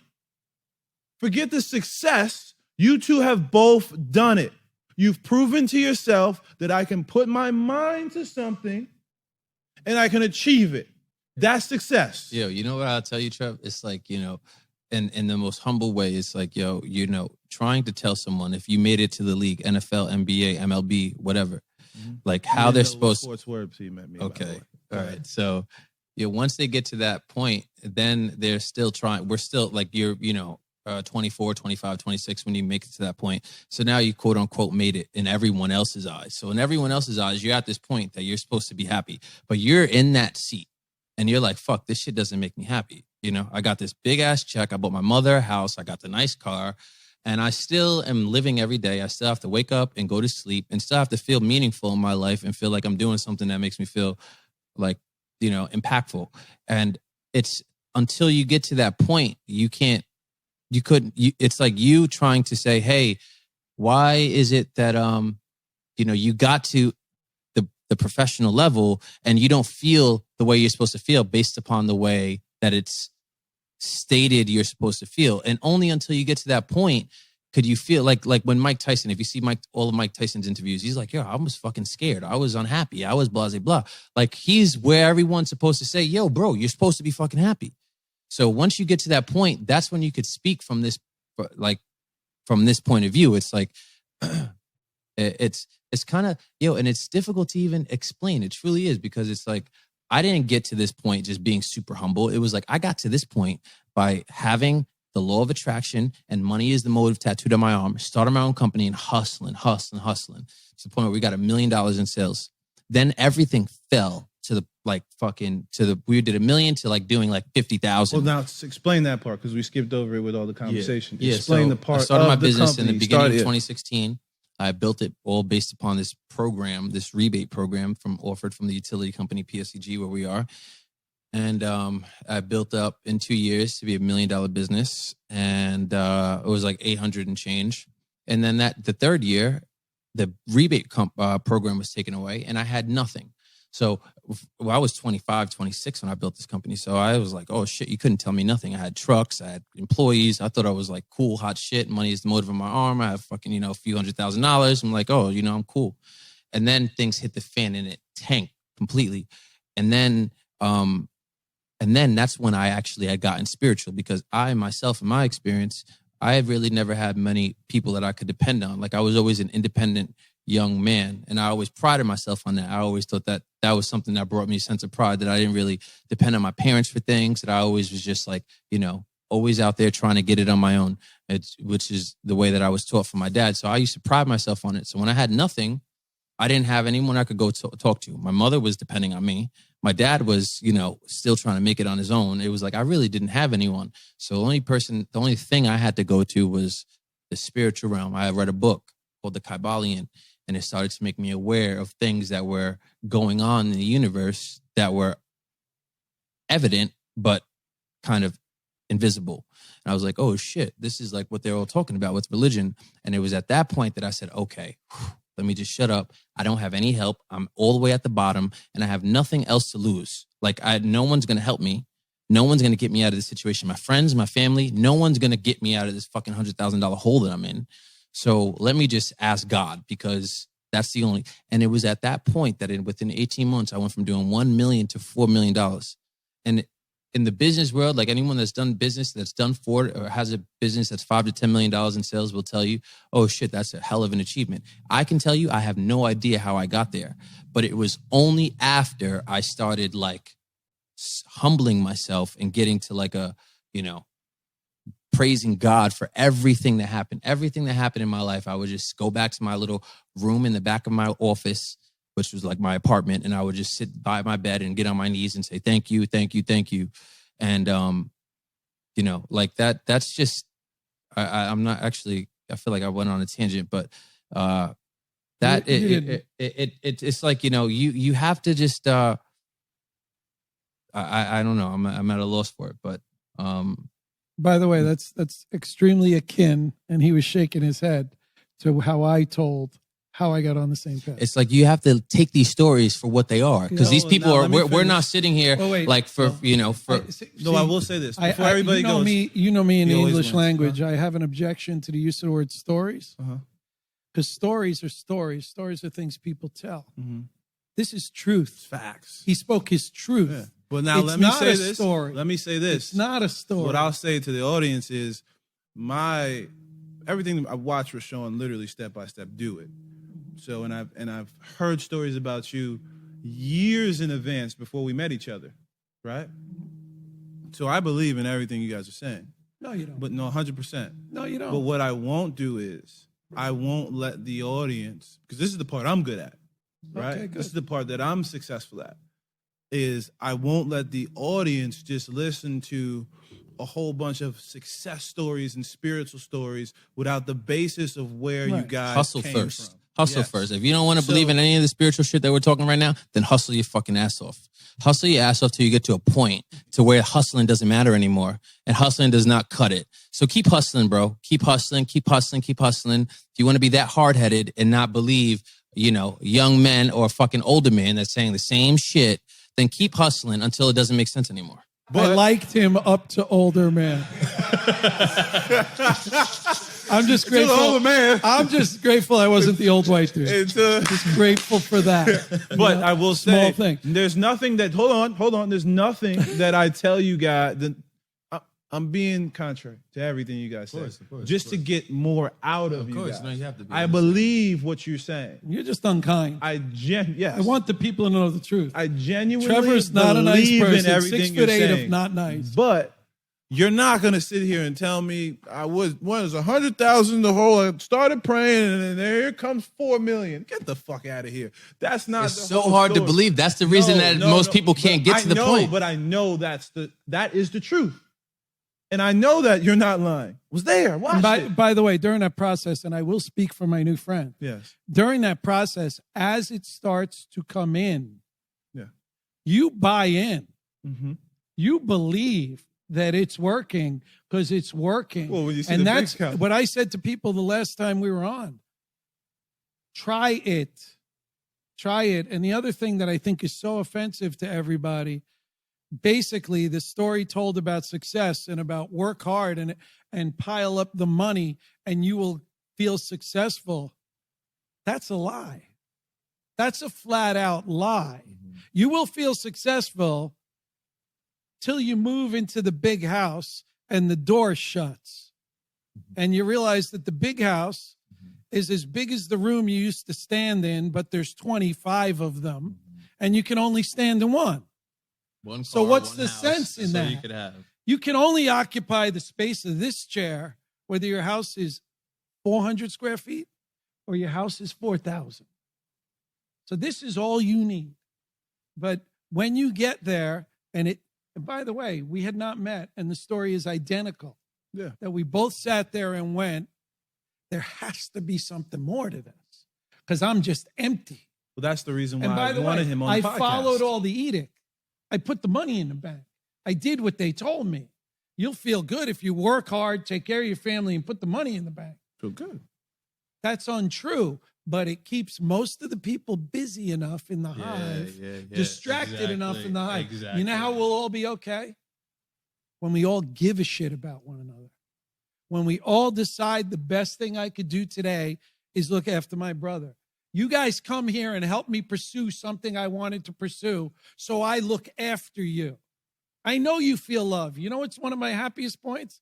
Forget the success. You two have both done it. You've proven to yourself that I can put my mind to something and I can achieve it. That's success. Yo, you know what I'll tell you, Trev? It's like, in the most humble way, it's like, trying to tell someone if you made it to the league, NFL, NBA, MLB, whatever, like how they're supposed to. Sports words he met me. Okay. All right. So, once they get to that point, then they're still trying. We're still like, 24, 25, 26 when you make it to that point. So now you quote unquote made it in everyone else's eyes. So in everyone else's eyes, you're at this point that you're supposed to be happy, but you're in that seat and you're like, fuck, this shit doesn't make me happy. I got this big ass check. I bought my mother a house. I got the nice car and I still am living every day. I still have to wake up and go to sleep and still have to feel meaningful in my life and feel like I'm doing something that makes me feel like, impactful. And it's until you get to that point, it's like you trying to say, hey, why is it that, you got to the professional level and you don't feel the way you're supposed to feel based upon the way that it's stated you're supposed to feel. And only until you get to that point could you feel like when Mike Tyson, if you see all of Mike Tyson's interviews, he's like, yo, I was fucking scared. I was unhappy. I was blah, blah, blah. Like he's where everyone's supposed to say, yo, bro, you're supposed to be fucking happy. So once you get to that point, that's when you could speak from this point of view. It's like, it's kind of, and it's difficult to even explain. It truly is, because it's like, I didn't get to this point just being super humble. It was like, I got to this point by having the law of attraction and money is the motive tattooed on my arm, started my own company and hustling. To the point where we got $1 million in sales. Then everything fell to we did $1 million to like doing like 50,000. Well, now explain that part because we skipped over it with all the conversation. Yeah. Explain the part. I started of my the business company. in the beginning of 2016. I built it all based upon this program, this rebate program offered from the utility company PSEG, where we are. And I built up in 2 years to be $1 million business, and it was like 800 and change. And then the third year, the rebate program was taken away, and I had nothing. So I was 25, 26 when I built this company. So I was like, oh shit, you couldn't tell me nothing. I had trucks, I had employees. I thought I was like cool, hot shit. Money is the motive of my arm. I have fucking, a few $100,000. I'm like, oh, I'm cool. And then things hit the fan and it tanked completely. And then that's when I actually had gotten spiritual, because I myself, in my experience, I have really never had many people that I could depend on. Like I was always an independent young man, and I always prided myself on that. I always thought that was something that brought me a sense of pride, that I didn't really depend on my parents for things, that I always was just like, always out there trying to get it on my own, which is the way that I was taught from my dad. So I used to pride myself on it. So when I had nothing, I didn't have anyone I could go talk to. My mother was depending on me. My dad was, still trying to make it on his own. It was like I really didn't have anyone. So the only thing I had to go to was the spiritual realm. I read a book called The Kybalion, and it started to make me aware of things that were going on in the universe that were evident, but kind of invisible. And I was like, oh shit, this is like what they're all talking about with religion. And it was at that point that I said, okay, let me just shut up. I don't have any help. I'm all the way at the bottom, and I have nothing else to lose. Like no one's going to help me. No one's going to get me out of this situation. My friends, my family, no one's going to get me out of this fucking $100,000 hole that I'm in. So let me just ask God, because that's the only, and it was at that point that within 18 months, I went from doing $1 million to $4 million. And in the business world, like anyone that's done business, that's done for or has a business that's $5 to $10 million in sales will tell you, oh shit, that's a hell of an achievement. I can tell you, I have no idea how I got there, but it was only after I started like humbling myself and getting to like a, praising God for everything that happened in my life. I would just go back to my little room in the back of my office, which was like my apartment. And I would just sit by my bed and get on my knees and say, thank you, thank you, thank you. And, like that's just, I'm not actually, I feel like I went on a tangent, but, it's like, you have to just, I don't know. I'm at a loss for it, but, by the way, that's extremely akin, and he was shaking his head, to how I told how I got on the same path. It's like you have to take these stories for what they are, because these people we're not sitting here I will say this before everybody goes. You know me in the English language. I have an objection to the use of the word stories, because stories are stories. Stories are things people tell. Mm-hmm. This is truth. It's facts. He spoke his truth. Yeah. Well, now let me say this. Story. Let me say this. It's not a story. What I'll say to the audience is everything I watch Rashawn literally step by step do it. So, and I've heard stories about you years in advance before we met each other, right? So I believe in everything you guys are saying. No, you don't. But no, 100%. No, you don't. But what I won't do is I won't let the audience, because this is the part I'm good at, right? Okay, good. This is the part that I'm successful at, is I won't let the audience just listen to a whole bunch of success stories and spiritual stories without the basis of where you guys hustle came first. from. Hustle first. If you don't want to believe in any of the spiritual shit that we're talking right now, then hustle your fucking ass off. Hustle your ass off till you get to a point to where hustling doesn't matter anymore. And hustling does not cut it. So keep hustling, bro. Keep hustling, keep hustling, keep hustling. If you want to be that hard-headed and not believe, young men or fucking older men that's saying the same shit, then keep hustling until it doesn't make sense anymore. But I liked him up to older man. I'm just grateful. Older man. I'm just grateful I wasn't the old white dude. Just grateful for that. But I will say, small thing. There's nothing that. Hold on. There's nothing that I tell you guys. I'm being contrary to everything you guys say, just to get more out of you guys. No, you have to be. I believe what you're saying. You're just unkind. Yes. I want the people to know the truth. I genuinely Trevor's not a nice believe person. in everything you're 6'8" saying. if not nice. But you're not gonna sit here and tell me I was 100,000 the whole. I started praying and then here comes 4 million. Get the fuck out of here. That's not. It's so hard to believe. That's the reason that most people can't get to the point. But I know that is the truth. And I know that you're not lying. Was there. Watch it. By the way, during that process, and I will speak for my new friend. Yes. During that process, as it starts to come in, you buy in. Mm-hmm. You believe that it's working because it's working. Well, when you see and the that's big count. what I said to people the last time we were on. Try it. Try it. And the other thing that I think is so offensive to everybody, basically the story told about success and about work hard and pile up the money and you will feel successful. That's a lie. That's a flat out lie. You will feel successful till you move into the big house and the door shuts. And you realize that the big house is as big as the room you used to stand in, but there's 25 of them, and you can only stand in one. One car, so what's one the house, sense in that? You could have. You can only occupy the space of this chair, whether your house is 400 square feet or your house is 4,000. So this is all you need. But when you get there, and by the way, we had not met, and the story is identical. Yeah. That we both sat there and went, there has to be something more to this because I'm just empty. Well, that's the reason why And by I the wanted way, him on I the podcast. followed all the edict. I put the money in the bank. I did what they told me. You'll feel good if you work hard, take care of your family, and put the money in the bank. Feel good. That's untrue, but it keeps most of the people busy enough in the hive, distracted enough in the hive. Exactly. You know how we'll all be okay? When we all give a shit about one another. When we all decide the best thing I could do today is look after my brother. You guys come here and help me pursue something I wanted to pursue, so I look after you. I know you feel love. You know what's one of my happiest points?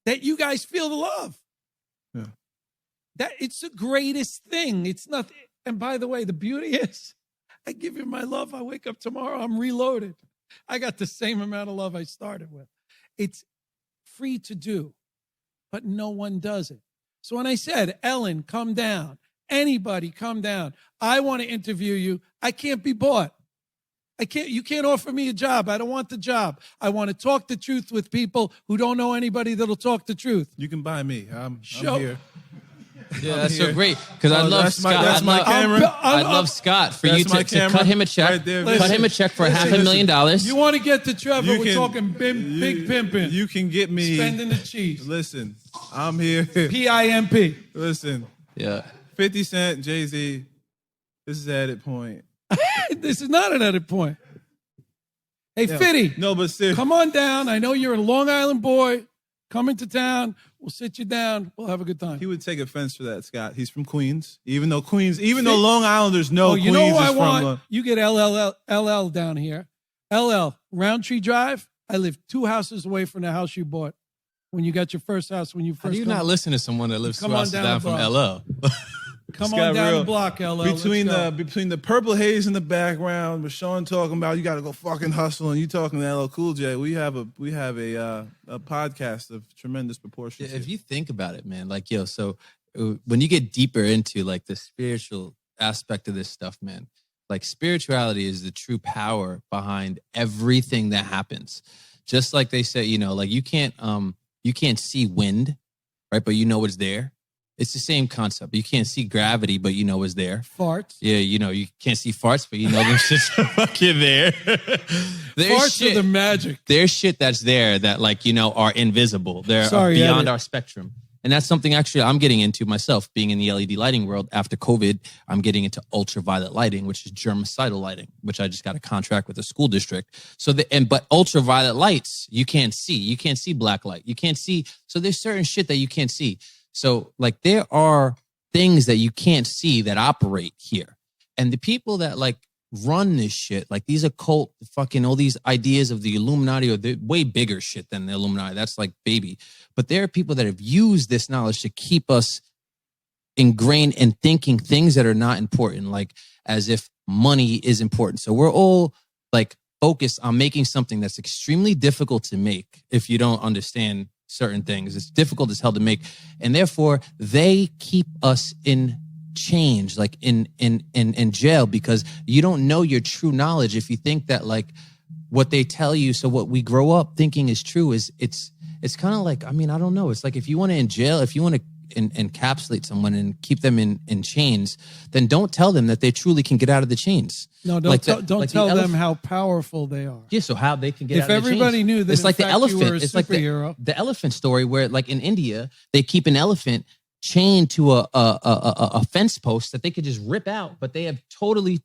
That you guys feel the love. Yeah. That it's the greatest thing. It's nothing. And by the way, the beauty is I give you my love. I wake up tomorrow, I'm reloaded. I got the same amount of love I started with. It's free to do, but no one does it. So when I said, Ellen, come down, anybody come down, I want to interview you, I can't be bought. You can't offer me a job. I don't want the job. I want to talk the truth with people who don't know anybody that'll talk the truth. You can buy me. I'm Show- here. Yeah, I'm that's here. so great because I love that's my- Scott. that's my camera. I love Scott for you That's my to camera cut him a check. right there. Cut him a check for Listen, $500,000. You want to get to Trevor, You we're can- talking big pimping, You can get me. spending the cheese. Listen, I'm here. PIMP. Listen, Yeah. 50 Cent, Jay-Z. This is edit point. This is not an edit point. Hey, Yeah. Fitty, No, but seriously. come on down. I know you're a Long Island boy. Come into town. We'll sit you down. We'll have a good time. He would take offense for that, Scott. He's from Queens. Even though Long Islanders know you Queens know who I is want? from. You get LL down here. LL, Roundtree Drive. I live 2 houses away from the house you bought when you got your first house. When you How first do you come, not listen to someone that lives Come 2 on houses down down the from block. LL? come It's on got down real- the block, LL. Let's between go. the purple haze in the background, with Sean talking about you got to go fucking hustle, and you talking to LL Cool J. We have a podcast of tremendous proportions. If you think about it, man, like, yo, so when you get deeper into like the spiritual aspect of this stuff, man, like spirituality is the true power behind everything that happens. Just like they say, you know, like you can't see wind, right? But you know it's there. It's the same concept. You can't see gravity, but you know it's there. Farts. Yeah, you know, you can't see farts, but you know them shit's fucking there. Farts are the magic. There's shit that's there that, like, you know, are invisible. They're Sorry, beyond edit. our spectrum. And that's something actually I'm getting into myself, being in the LED lighting world. After COVID, I'm getting into ultraviolet lighting, which is germicidal lighting, which I just got a contract with the school district. So but ultraviolet lights, you can't see. You can't see black light. You can't see. So there's certain shit that you can't see. So like there are things that you can't see that operate here. And the people that like run this shit, like these occult fucking all these ideas of the Illuminati, or the way bigger shit than the Illuminati. That's like baby. But there are people that have used this knowledge to keep us ingrained in thinking things that are not important, like as if money is important. So we're all like focused on making something that's extremely difficult to make if you don't understand certain things. It's difficult as hell to make. And therefore they keep us in change, like in jail, because you don't know your true knowledge. If you think that like what they tell you, so what we grow up thinking is true, is it's kind of like, I mean, I don't know. It's like if you want to in jail, if you want to encapsulate someone and keep them in chains, then don't tell them that they truly can get out of the chains. No, don't tell them how powerful they are. Yeah, so how they can get If out of the everybody chains. knew that It's in like the fact you elephant. were a It's like superhero. the elephant story where like in India, they keep an elephant chained to a fence post that they could just rip out, but they have totally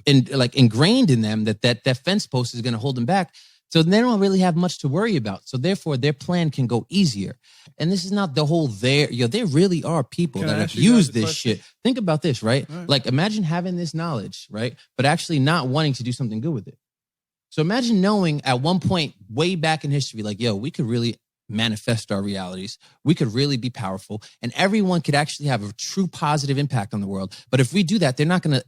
ingrained in them that fence post is going to hold them back. So they don't really have much to worry about. So therefore, their plan can go easier. And this is not the whole there really are people that have used this shit. Think about this, right? Like imagine having this knowledge, right? But actually not wanting to do something good with it. So imagine knowing at one point way back in history, like, yo, we could really manifest our realities. We could really be powerful and everyone could actually have a true positive impact on the world. But if we do that,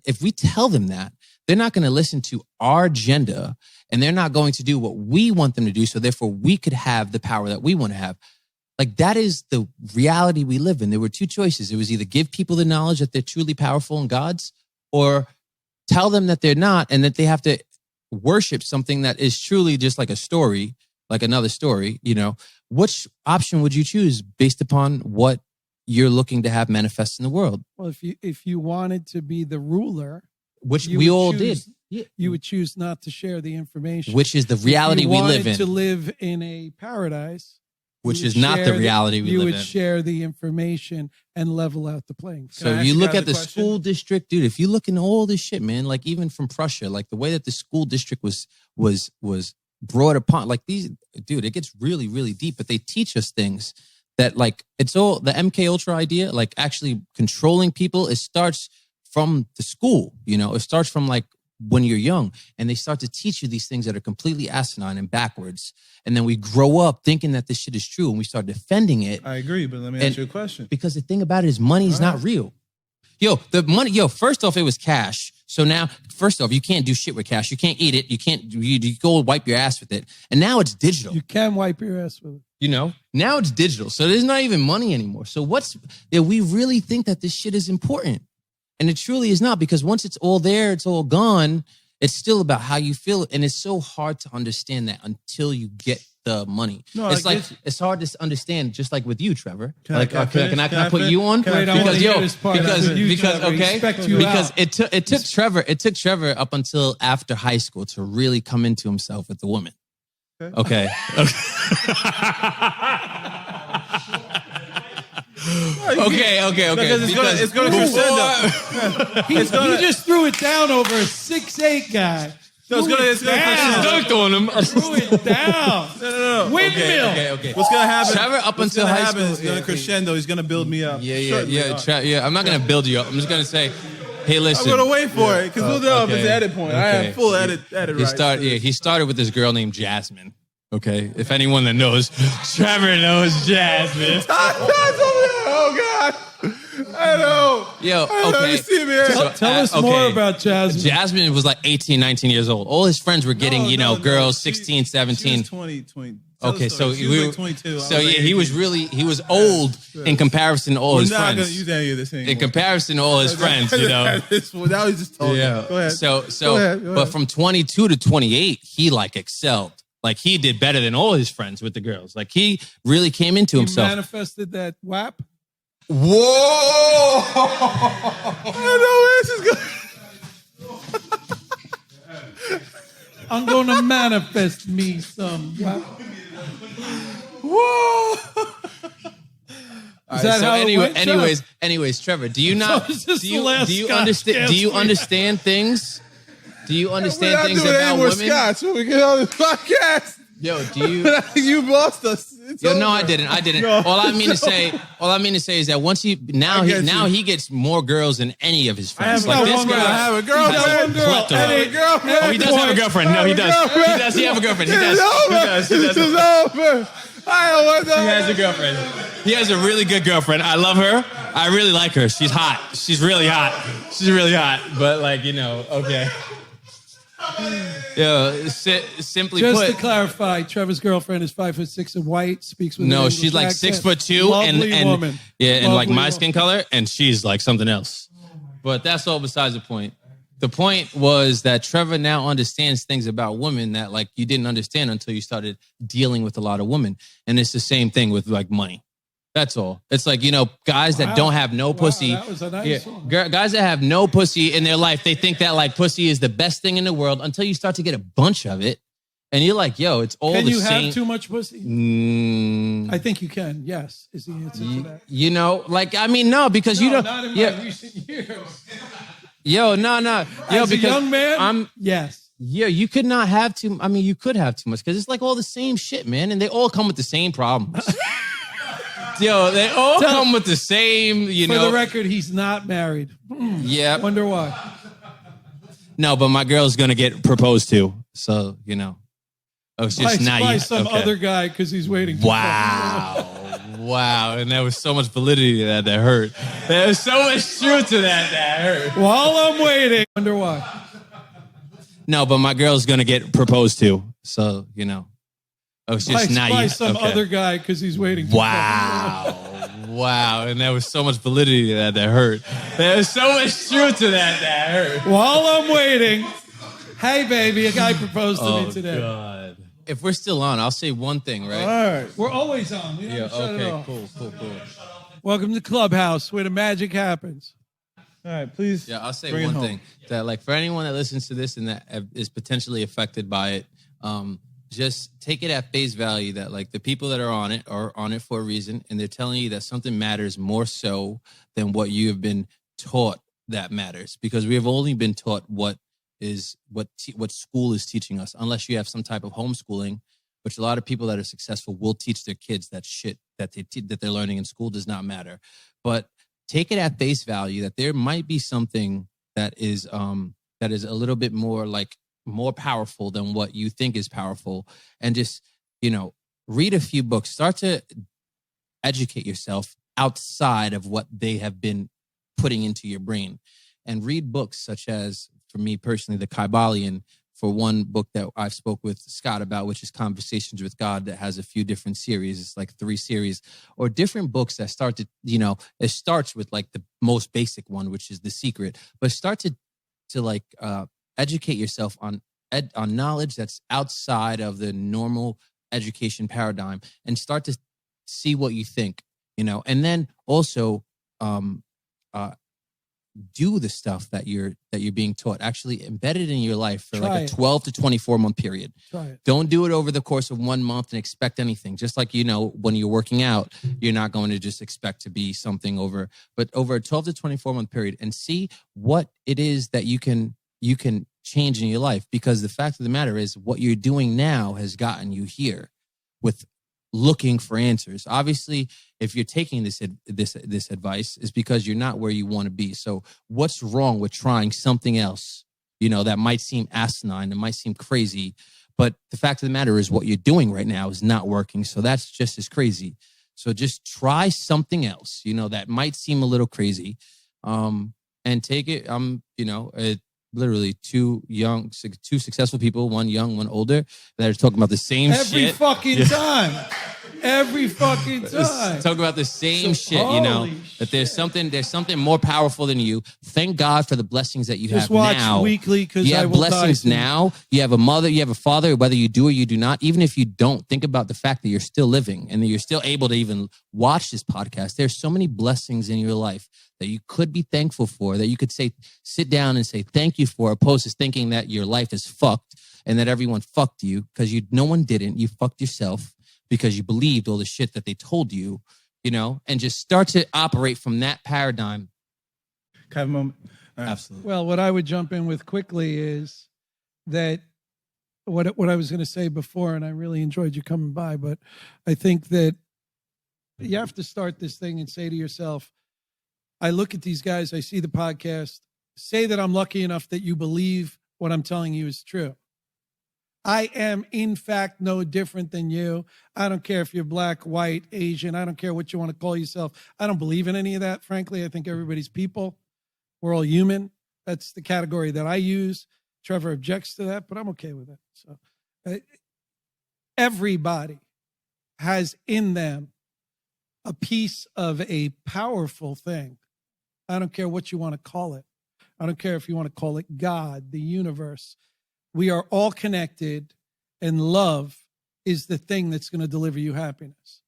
if we tell them that, they're not going to listen to our agenda and they're not going to do what we want them to do. So therefore we could have the power that we want to have. Like that is the reality we live in. There were two choices. It was either give people the knowledge that they're truly powerful and gods or tell them that they're not and that they have to worship something that is truly just like a story, like another story, you know. Which option would you choose based upon what you're looking to have manifest in the world? Well, if you wanted to be the ruler, which we all did, you would choose not to share the information, which is the reality we live in. To live in a paradise, which is not the reality we live in. You would share the information and level out the playing field. So you look at the school district, dude. If you look in all this shit, man, like even from Prussia, like the way that the school district was brought upon, like these, dude, it gets really, really deep. But they teach us things that, like, it's all the MK Ultra idea, like actually controlling people. It starts from the school, you know. It starts from like when you're young, and they start to teach you these things that are completely asinine and backwards. And then we grow up thinking that this shit is true, and we start defending it. I agree, but let me ask you a question. Because the thing about it is money's not real. First off, it was cash. So now, first off, you can't do shit with cash. You can't eat it. You go wipe your ass with it. And now it's digital. You can wipe your ass with it. You know, now it's digital. So there's not even money anymore. So we really think that this shit is important. And it truly is not, because once it's all there, it's all gone. It's still about how you feel. And it's so hard to understand that until you get the money. No, it's like it's hard to understand, just like with you, Trevor. Can I put you on? Because it took Trevor up until after high school to really come into himself with the woman. Okay. Because it's going to crescendo. He just threw it down over a 6'8" guy. No, it's going to dunked on him. Threw it down. No. Windmill. Okay. What's going to happen? Trevor up until high school. He's going to crescendo. He's going to build me up. Yeah. I'm not going to build you up. I'm just going to say, hey, listen. I'm going to wait for it because we'll know if it's the edit point. I have full edit right. He started with this girl named Jasmine. Okay, if anyone that knows, Trevor knows Jasmine. Oh God, I know. Yo, okay. Tell us more about Jasmine. Jasmine was like 18, 19 years old. All his friends were getting, girls 16, 17. She was 20. Okay, so he was like 22. So yeah, he was old in comparison to all his friends. We're not going to use any of this anymore. In comparison to all his friends, you know. Now he's just talking. Yeah. Go ahead. So go ahead. But from 22 to 28, he like excelled. Like he did better than all his friends with the girls. Like he really came into himself. He manifested that WAP. Whoa! I know where this is going. I'm going to manifest me some WAP. Whoa! Is that how anyways, Trevor, do you understand things? Do you understand things about women? Scotch when we get on this podcast. Yo, do you? You lost us. No, I didn't. No, all I mean to say is that once he gets more girls than any of his friends. I have a girl. Oh, he does have a girlfriend. No, he does. He have a girlfriend. He does. It's over. I don't want that. He has a girlfriend. He has a really good girlfriend. I love her. I really like her. She's hot. She's really hot. But okay. Yeah, simply just put. To clarify, Trevor's girlfriend is 5'6" and white. Speaks with no, she's like 6'2" and woman. Yeah, and like my skin color, and she's like something else. But that's all besides the point. The point was that Trevor now understands things about women that like you didn't understand until you started dealing with a lot of women, and it's the same thing with like money. That's all. It's like, guys that don't have no pussy. That was a nice one. Guys that have no pussy in their life, they think that like pussy is the best thing in the world until you start to get a bunch of it. And you're like, yo, it's all Can the you same. have too much pussy? Mm, I think you can. Yes, is the answer to that. you know, like, I mean, no, because you No, don't. not in Yeah, my recent years. yo, no. Yo, As a because young man, yes. Yeah, you could not have too. I mean, you could have too much because it's like all the same shit, man, and they all come with the same problems. Yo, they all come with the same. For the record, he's not married. Yeah. Wonder why? No, but my girl's gonna get proposed to, so you know. Oh, it's just not by yet. some Okay. other guy because he's waiting. Wow, and there was so much validity to that hurt. There was so much truth to that hurt. While I'm waiting, wonder why? No, but my girl's gonna get proposed to, so you know. Oh, it's just not by yet. some Okay. other guy because he's waiting. Wow, and there was so much validity to that hurt. There was so much truth to that hurt. While I'm waiting, hey baby, a guy proposed to me today. God. If we're still on, I'll say one thing, right? All right. We're always on. We never shut it Okay, off. cool. Welcome to Clubhouse, where the magic happens. All right, please. Yeah, I'll say bring it one home. thing that, like, for anyone that listens to this and that is potentially affected by it, just take it at face value that, like, the people that are on it for a reason, and they're telling you that something matters more so than what you have been taught that matters, because we have only been taught what school is teaching us, unless you have some type of homeschooling, which a lot of people that are successful will teach their kids that shit that they're learning in school does not matter. But take it at face value that there might be something that is a little bit more powerful than what you think is powerful, and just, you know, read a few books, start to educate yourself outside of what they have been putting into your brain, and read books such as, for me personally, the Kybalion, for one book that I've spoke with Scott about, which is Conversations with God, that has a few different series. It's like 3 series, or different books that start to, you know, it starts with like the most basic one, which is The Secret, but start to educate yourself on knowledge that's outside of the normal education paradigm, and start to see what you think, you know, and then also do the stuff that you're being taught. Actually embed it in your life for Try like a it. 12 to 24 month period. Try it. Don't do it over the course of 1 month and expect anything. Just like, you know, when you're working out, you're not going to just expect to be something but over a 12 to 24 month period, and see what it is that you can change in your life. Because the fact of the matter is, what you're doing now has gotten you here with looking for answers. Obviously, if you're taking this advice, is because you're not where you want to be. So what's wrong with trying something else, you know, that might seem asinine, it might seem crazy, but the fact of the matter is what you're doing right now is not working. So that's just as crazy. So just try something else, you know, that might seem a little crazy, and take it. You know, literally two successful people, one young, one older, that are talking about the same Every shit. fucking time. Every fucking time. Talk about the same shit, you know, Holy that there's something more powerful than you. Thank God for the blessings that you Just have watch now. Weekly, because You I have will die blessings soon. now. You have a mother, you have a father, whether you do or you do not. Even if you don't, think about the fact that you're still living and that you're still able to even watch this podcast. There's so many blessings in your life that you could be thankful for, that you could sit down and say thank you for, opposed to thinking that your life is fucked and that everyone fucked you, because no one didn't. You fucked yourself because you believed all the shit that they told you, you know, and just start to operate from that paradigm. Kind of moment. All right. Absolutely. Well, what I would jump in with quickly is that what I was going to say before, and I really enjoyed you coming by, but I think that you have to start this thing and say to yourself, I look at these guys, I see the podcast, say that I'm lucky enough that you believe what I'm telling you is true. I am, in fact, no different than you. I don't care if you're black, white, Asian. I don't care what you want to call yourself. I don't believe in any of that, frankly. I think everybody's people. We're all human. That's the category that I use. Trevor objects to that, but I'm okay with it. So everybody has in them a piece of a powerful thing. I don't care what you want to call it. I don't care if you want to call it God, the universe. We are all connected, and love is the thing that's going to deliver you happiness.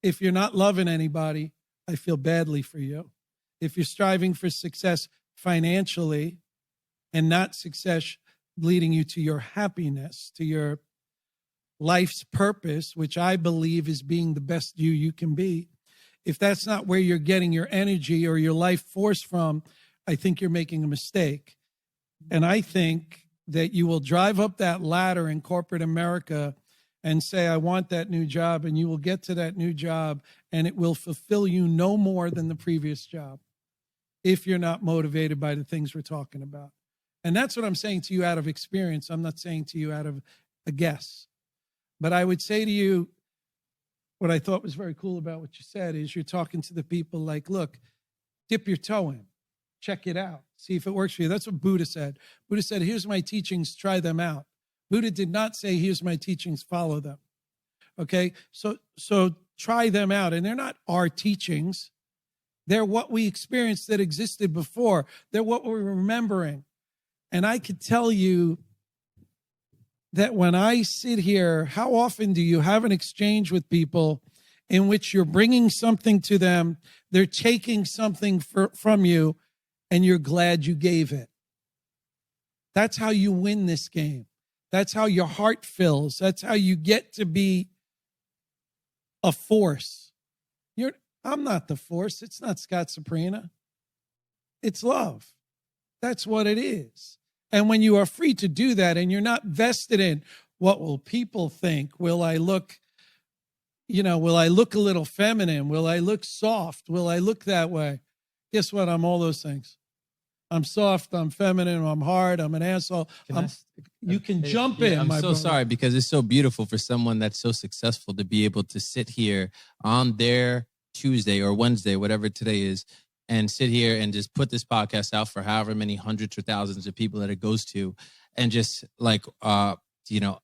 If you're not loving anybody, I feel badly for you. If you're striving for success financially and not success leading you to your happiness, to your life's purpose, which I believe is being the best you can be, if that's not where you're getting your energy or your life force from, I think you're making a mistake. And I think that you will drive up that ladder in corporate America and say, I want that new job, and you will get to that new job and it will fulfill you no more than the previous job if you're not motivated by the things we're talking about. And that's what I'm saying to you out of experience. I'm not saying to you out of a guess. But I would say to you, what I thought was very cool about what you said is you're talking to the people like, look, dip your toe in, check it out, see if it works for you. That's what Buddha said. Buddha said, here's my teachings, try them out. Buddha did not say, here's my teachings, follow them. Okay, so try them out. And they're not our teachings. They're what we experienced that existed before. They're what we're remembering. And I could tell you that when I sit here, how often do you have an exchange with people in which you're bringing something to them, they're taking something from you, and you're glad you gave it? That's how you win this game. That's how your heart fills. That's how you get to be a force. I'm not the force. It's not Scott Saprina. It's love. That's what it is. And when you are free to do that and you're not vested in what will people think, will I look a little feminine? Will I look soft? Will I look that way? Guess what? I'm all those things. I'm soft, I'm feminine, I'm hard, I'm an asshole. You can jump in, I'm my so brother. sorry, because it's so beautiful for someone that's so successful to be able to sit here on their Tuesday or Wednesday, whatever today is, and sit here and just put this podcast out for however many hundreds or thousands of people that it goes to, and just like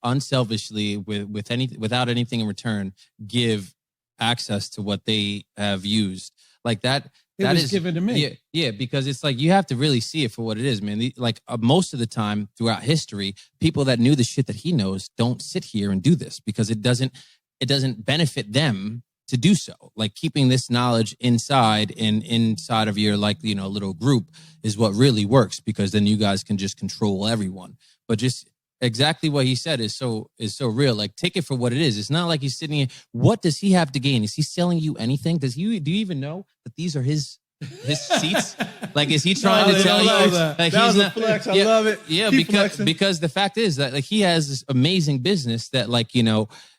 unselfishly without anything in return, give access to what they have used like that. It was given to me. Yeah, because it's like you have to really see it for what it is, man. Most of the time throughout history, people that knew the shit that he knows don't sit here and do this because it doesn't benefit them to do so. Like keeping this knowledge inside of your little group is what really works, because then you guys can just control everyone. But just exactly what he said is so real. Like, take it for what it is. It's not like he's sitting here. What does he have to gain? Is he selling you anything? Do you even know that these are his seats? Like, is he trying to tell you? That. Like, that he's was not, a flex. I yeah, love it. Yeah, Keep flexing. because the fact is that like he has this amazing business that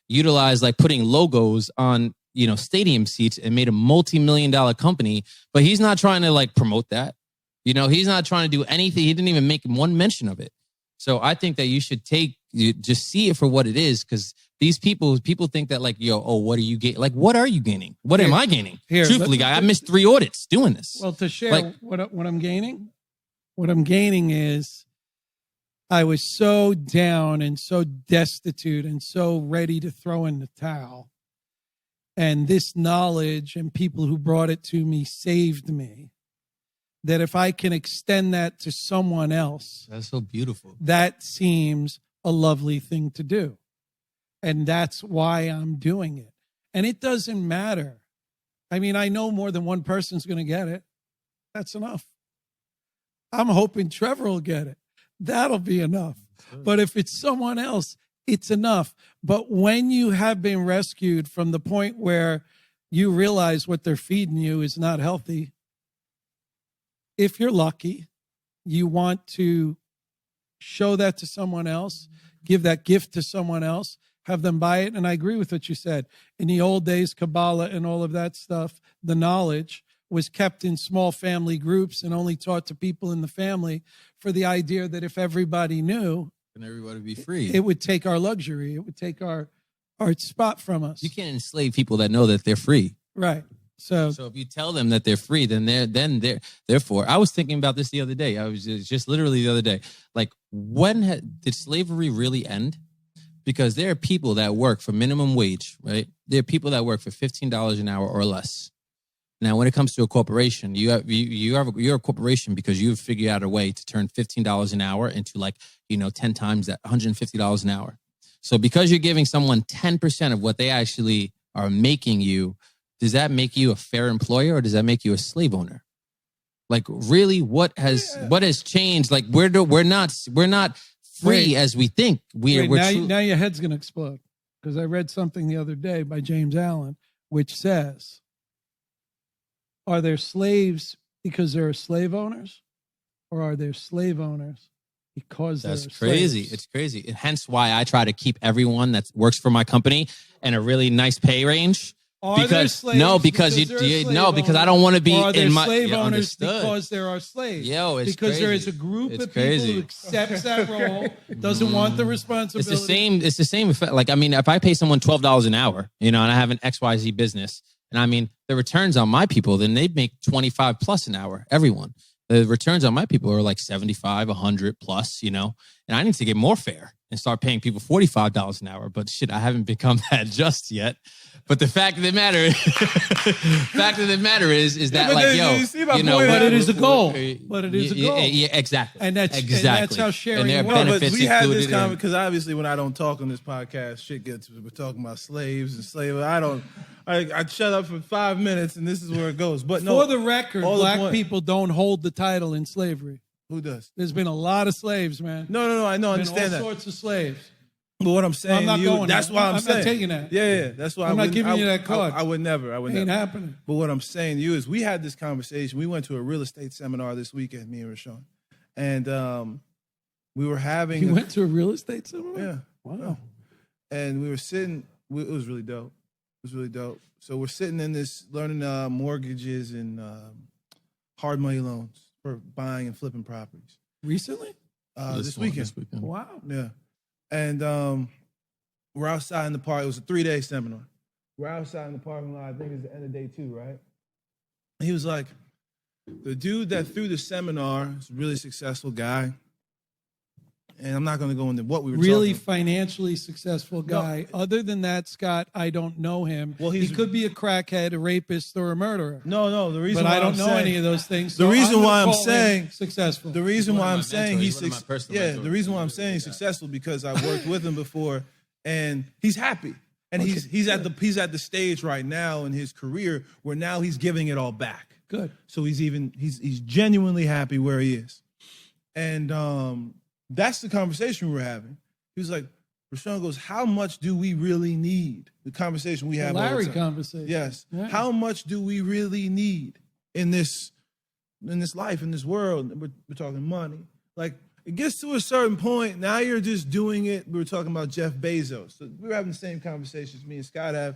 utilize like putting logos on stadium seats and made a multi-million-dollar company. But he's not trying to like promote that. He's not trying to do anything. He didn't even make one mention of it. So I think that you should just see it for what it is, because these people think that like, what are you gaining? Like, what are you gaining? What am I gaining? Truthfully, guy, I missed 3 audits doing this. Well, to share what I'm gaining is I was so down and so destitute and so ready to throw in the towel. And this knowledge and people who brought it to me saved me. That if I can extend that to someone else, that's so beautiful. That seems a lovely thing to do. And that's why I'm doing it. And it doesn't matter. I mean, I know more than one person's going to get it. That's enough. I'm hoping Trevor will get it. That'll be enough. But if it's someone else, it's enough. But when you have been rescued from the point where you realize what they're feeding you is not healthy, if you're lucky, you want to show that to someone else, give that gift to someone else, have them buy it. And I agree with what you said. In the old days, Kabbalah and all of that stuff, the knowledge was kept in small family groups and only taught to people in the family, for the idea that if everybody knew, and everybody would be free, it would take our luxury. It would take our spot from us. You can't enslave people that know that they're free. Right. So if you tell them that they're free, then therefore, I was thinking about this the other day. I was just literally the other day, like, did slavery really end? Because there are people that work for minimum wage, right? There are people that work for $15 an hour or less. Now, when it comes to a corporation, you're a corporation because you've figured out a way to turn $15 an hour into 10 times that, $150 an hour. So because you're giving someone 10% of what they actually are making you, does that make you a fair employer, or does that make you a slave owner? Like, really, what has changed? Like, we're not free as we think. now your head's gonna explode. because I read something the other day by James Allen, which says, are there slaves because there are slave owners, or are there slave owners because That's there are crazy. slaves? It's crazy. And hence why I try to keep everyone that works for my company in a really nice pay range. Are there Because slaves no, because there are you slave no, because I owners, don't want to be or are there in my slave yeah, owners understood. because there are slaves? Yo, it's because there crazy. is a group It's of people crazy. who accepts that role, doesn't want the responsibility. It's the same. It's the same effect. Like, I mean, if I pay someone $12 an hour, and I have an XYZ business, and I mean, the returns on my people, then they make 25 plus an hour. Everyone, the returns on my people are like 75, 100 plus. And I need to get more fair and start paying people $45 an hour. But shit, I haven't become that just yet. But the fact of the matter, is that but like, then yo, you see my point. But it is a goal. But it is a goal. Yeah, exactly. And that's exactly. how sharing there are works. No, but benefits we had this included comment because obviously when I don't talk on this podcast, we're talking about slaves and slavery. I shut up for 5 minutes and this is where it goes. But no, For the record, all the black point- people don't hold the title in slavery. who does? There's been a lot of slaves, man. No, I know, I Been understand all that. sorts of slaves. But what I'm saying, I'm not to you, going that's there. why I'm I'm saying. not taking that. Yeah, that's why I'm not giving you that I card. would never. Ain't never. happening. But what I'm saying to you is we had this conversation. We went to a real estate seminar this weekend, me and Rashawn. And we were having You went to a real estate seminar? yeah. Wow. And we were sitting, it was really dope. It was really dope. So we're sitting in this, learning mortgages and hard money loans for buying and flipping properties. Recently? This weekend. Wow. Yeah. And we're outside in the park. It was a 3-day seminar. We're outside in the parking lot. I think it's the end of day 2, right? And he was like, the dude that threw the seminar is a really successful guy. And I'm not going to go into what we were Really talking financially successful guy. Other than that, Scott, I don't know him. Well, he he's- could be a crackhead, a rapist, or a murderer. No, the reason But why I don't I'm know saying, any of those things. The so reason gonna why I'm call him saying- successful. The reason He's one why of I'm my saying mentors. he's He's one of my personal yeah. mentors. The reason why I'm saying he's successful because I worked with him before, and he's happy, and he's at the stage right now in his career where now he's giving it all back. Good. So he's genuinely happy where he is, and that's the conversation we were having. He was like, Rashawn goes, how much do we really need? The conversation we have. all the Larry time. conversation. Yes. Yeah. How much do we really need in this life, in this world? We're talking money. Like, it gets to a certain point. Now you're just doing it. We were talking about Jeff Bezos. So we were having the same conversations me and Scott have.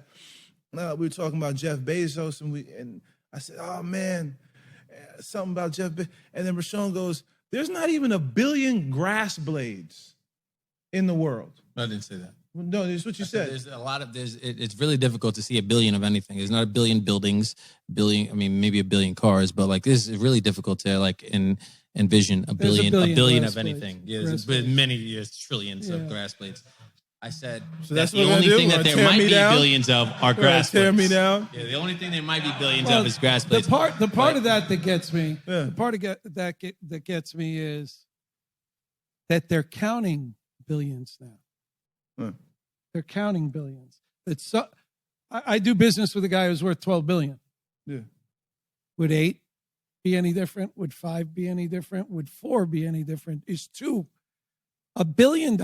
We were talking about Jeff Bezos, and I said, oh, man, something about Jeff Bezos. And then Rashawn goes, there's not even 1 billion grass blades in the world. I didn't say that. No, that's what you said. There's a lot of it's really difficult to see 1 billion of anything. There's not 1 billion buildings, maybe 1 billion cars, but like this is really difficult to like envision a There's billion grass of blades. anything. Yeah, Grass there's been blades. many years, trillions Yeah. of grass blades. I said So that's the what we're only gonna do? thing We're that gonna there tear might me be down? billions of are Right, grass tear blades. me down. Yeah, the only thing there might be billions Well, of is grass the blades. part But- of that gets me. Yeah. The part of that gets me is that they're counting billions now. Huh. They're counting billions. I do business with a guy who's worth 12 billion. Yeah. Would 8 be any different? Would 5 be any different? Would 4 be any different? Is 2 $1 billion?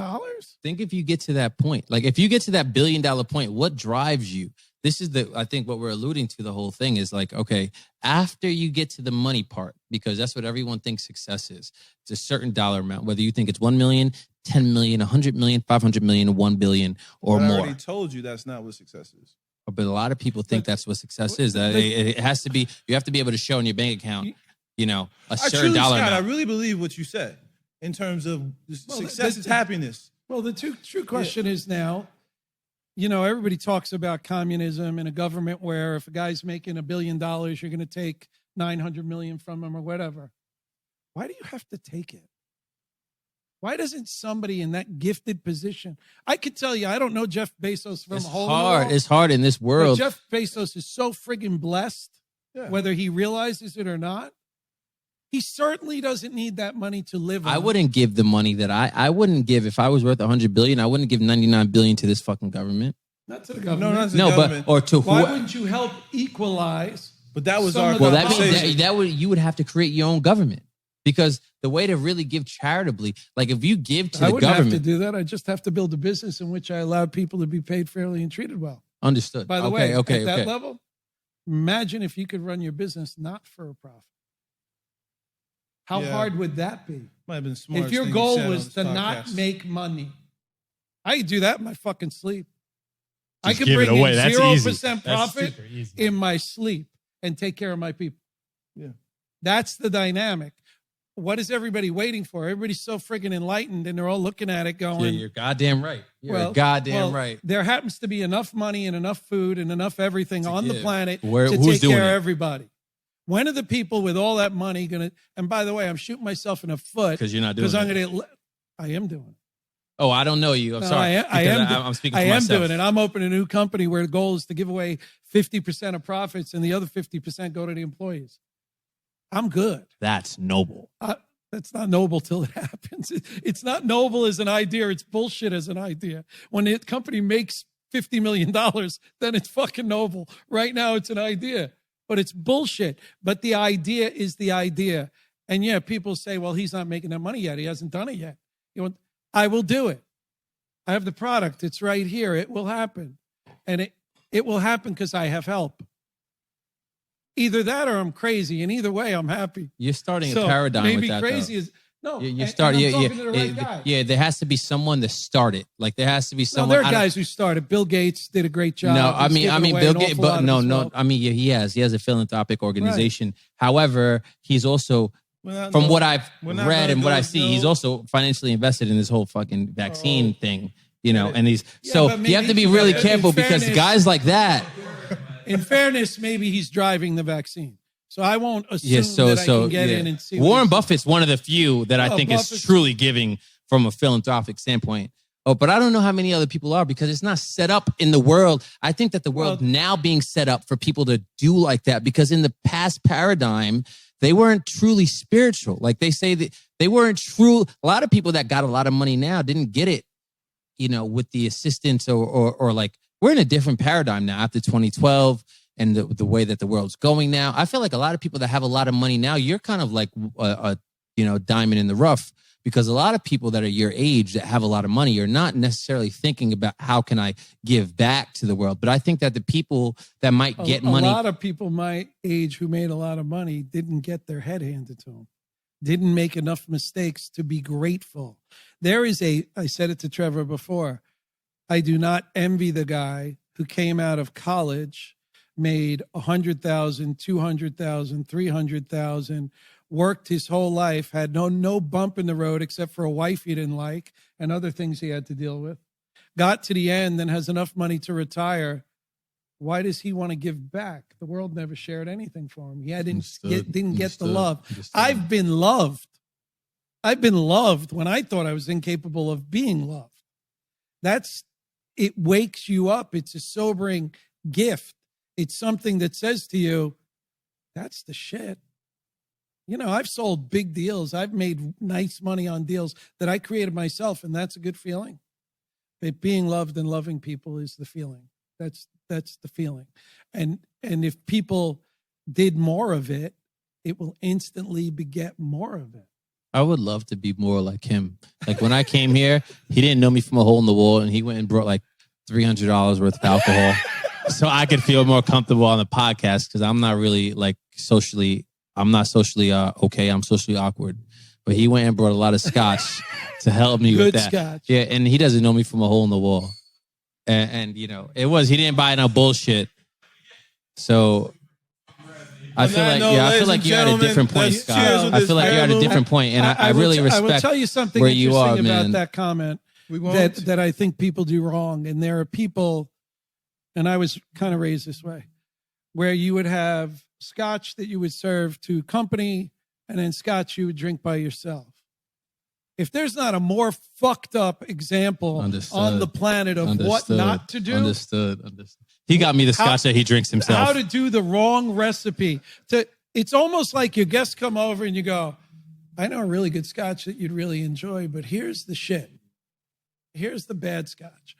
Think if you get to that point, like if you get to that $1 billion point, what drives you? This is I think what we're alluding to the whole thing is like, okay, after you get to the money part, because that's what everyone thinks success is. It's a certain dollar amount, whether you think it's 1 million, 10 million, 100 million, 500 million, 1 billion or But I more. already told you that's not what success is. But a lot of people think that's what success is. That it has to be, you have to be able to show in your bank account, a I certain truly, dollar Scott, I amount. really believe what you said in terms of success is happiness. Well, the true question is now, everybody talks about communism and a government where if a guy's making $1 billion, you're going to take 900 million from him or whatever. Why do you have to take it? Why doesn't somebody in that gifted position? I could tell you, I don't know Jeff Bezos from It's a hole in the hard. wall, It's hard in this but world. Jeff Bezos is so friggin' blessed, Yeah. whether he realizes it or not. He certainly doesn't need that money to live on. I wouldn't give the money that I wouldn't give if I was worth 100 billion. I wouldn't give 99 billion to this fucking government. Not to the No, government. not to the No, government. but or to Why who? wouldn't you help equalize? But that was Some our of the Well, that conversation. means that would you would have to create your own government. Because the way to really give charitably, like if you give to I the wouldn't have to government, do that. I just have to build a business in which I allow people to be paid fairly and treated well. understood. By the okay, way, okay, at that okay. level, imagine if you could run your business not for a profit. How Yeah. hard would that be? Might have been smart. If your goal was to not make money, I could do that in my fucking sleep. I Just could give it bring away. in That's 0% easy. That's profit super easy. in my sleep and take care of my people. Yeah. That's the dynamic. What is everybody waiting for? Everybody's so friggin' enlightened and they're all looking at it Yeah, going, you're goddamn right. You're goddamn right. There happens to be enough money and enough food and enough everything on the give. planet to Who's take doing care it? of everybody. When are the people with all that money going to, and by the way, I'm shooting myself in the foot Because you're not doing because I'm it. going to, I am doing it. Oh, I don't know you. I'm No, sorry. I am. Because I'm speaking I for am myself. doing it. I'm opening a new company where the goal is to give away 50% of profits and the other 50% go to the employees. I'm good. That's noble. That's not noble till it happens. It's not noble as an idea. It's bullshit as an idea. When the company makes $50 million, then it's fucking noble. Right now, it's an idea, but it's bullshit. But the idea is the idea. And yeah, people say, well, he's not making that money yet. He hasn't done it yet. You know, I will do it. I have the product. It's right here. It will happen. And it will happen because I have help. Either that or I'm crazy. And either way, I'm happy. You're starting So a paradigm maybe with that. crazy though. is no. You and start. I'm Yeah, talking to the right guy. yeah. There has to be someone to start it. Like there has to be No, someone. there are I don't- guys who started. Bill Gates did a great job. No, I He's mean, given away Bill an Gates, awful lot but of no, his no. wealth. I mean, yeah, he has a philanthropic organization. However, he's also, from what I've we're not read gonna and what go I see, no- he's also financially invested in this whole fucking vaccine thing. You know, Yeah. and he's Yeah, so but you have to be maybe- really in careful because fairness- guys like that. In fairness, maybe he's driving the vaccine. So I won't assume Yes, that I can get yeah. in and see. what Warren he's- Buffett's one of the few that I Oh, think Buffett's- is truly giving from a philanthropic standpoint. Oh, but I don't know how many other people are because it's not set up in the world. I think that the world Well- now being set up for people to do like that because in the past paradigm, they weren't truly spiritual. Like they say that they weren't true. A lot of people that got a lot of money now didn't get it, you know, with the assistance or like we're in a different paradigm now after 2012 and the way that the world's going now. I feel like a lot of people that have a lot of money now, you're kind of like a diamond in the rough because a lot of people that are your age that have a lot of money are not necessarily thinking about how can I give back to the world. But I think that the people that might get money. A lot of people my age who made a lot of money didn't get their head handed to them, didn't make enough mistakes to be grateful. There is I said it to Trevor before, I do not envy the guy who came out of college, made 100,000, 200,000, 300,000, worked his whole life, had no bump in the road except for a wife he didn't like and other things he had to deal with. Got to the end and has enough money to retire. Why does he want to give back? The world never shared anything for him. He didn't get the love. I've been loved. I've been loved when I thought I was incapable of being loved. It wakes you up. It's a sobering gift. It's something that says to you, that's the shit. You know, I've sold big deals. I've made nice money on deals that I created myself, and that's a good feeling. But being loved and loving people is the feeling. That's the feeling. And if people did more of it, it will instantly beget more of it. I would love to be more like him. Like when I came here, he didn't know me from a hole in the wall, and he went and brought like $300 worth of alcohol, so I could feel more comfortable on the podcast because I'm not really like socially. I'm not socially okay. I'm socially awkward. But he went and brought a lot of scotch to help me with Good that. scotch. Yeah, and he doesn't know me from a hole in the wall. And you know, he didn't buy no bullshit. So I feel like, I feel like you're at a different point, Scott. I feel like you're at a different point, and I really I will respect tell you something where you interesting are, about man. that comment We won't. that I think people do wrong. And there are people, and I was kind of raised this way, where you would have scotch that you would serve to company and then scotch you would drink by yourself. If there's not a more fucked up example Understood. on the planet of what not to do, Understood. He got me the scotch that he drinks himself. how to do the wrong recipe. It's almost like your guests come over and you go, I know a really good scotch that you'd really enjoy, but here's the shit. Here's the bad scotch.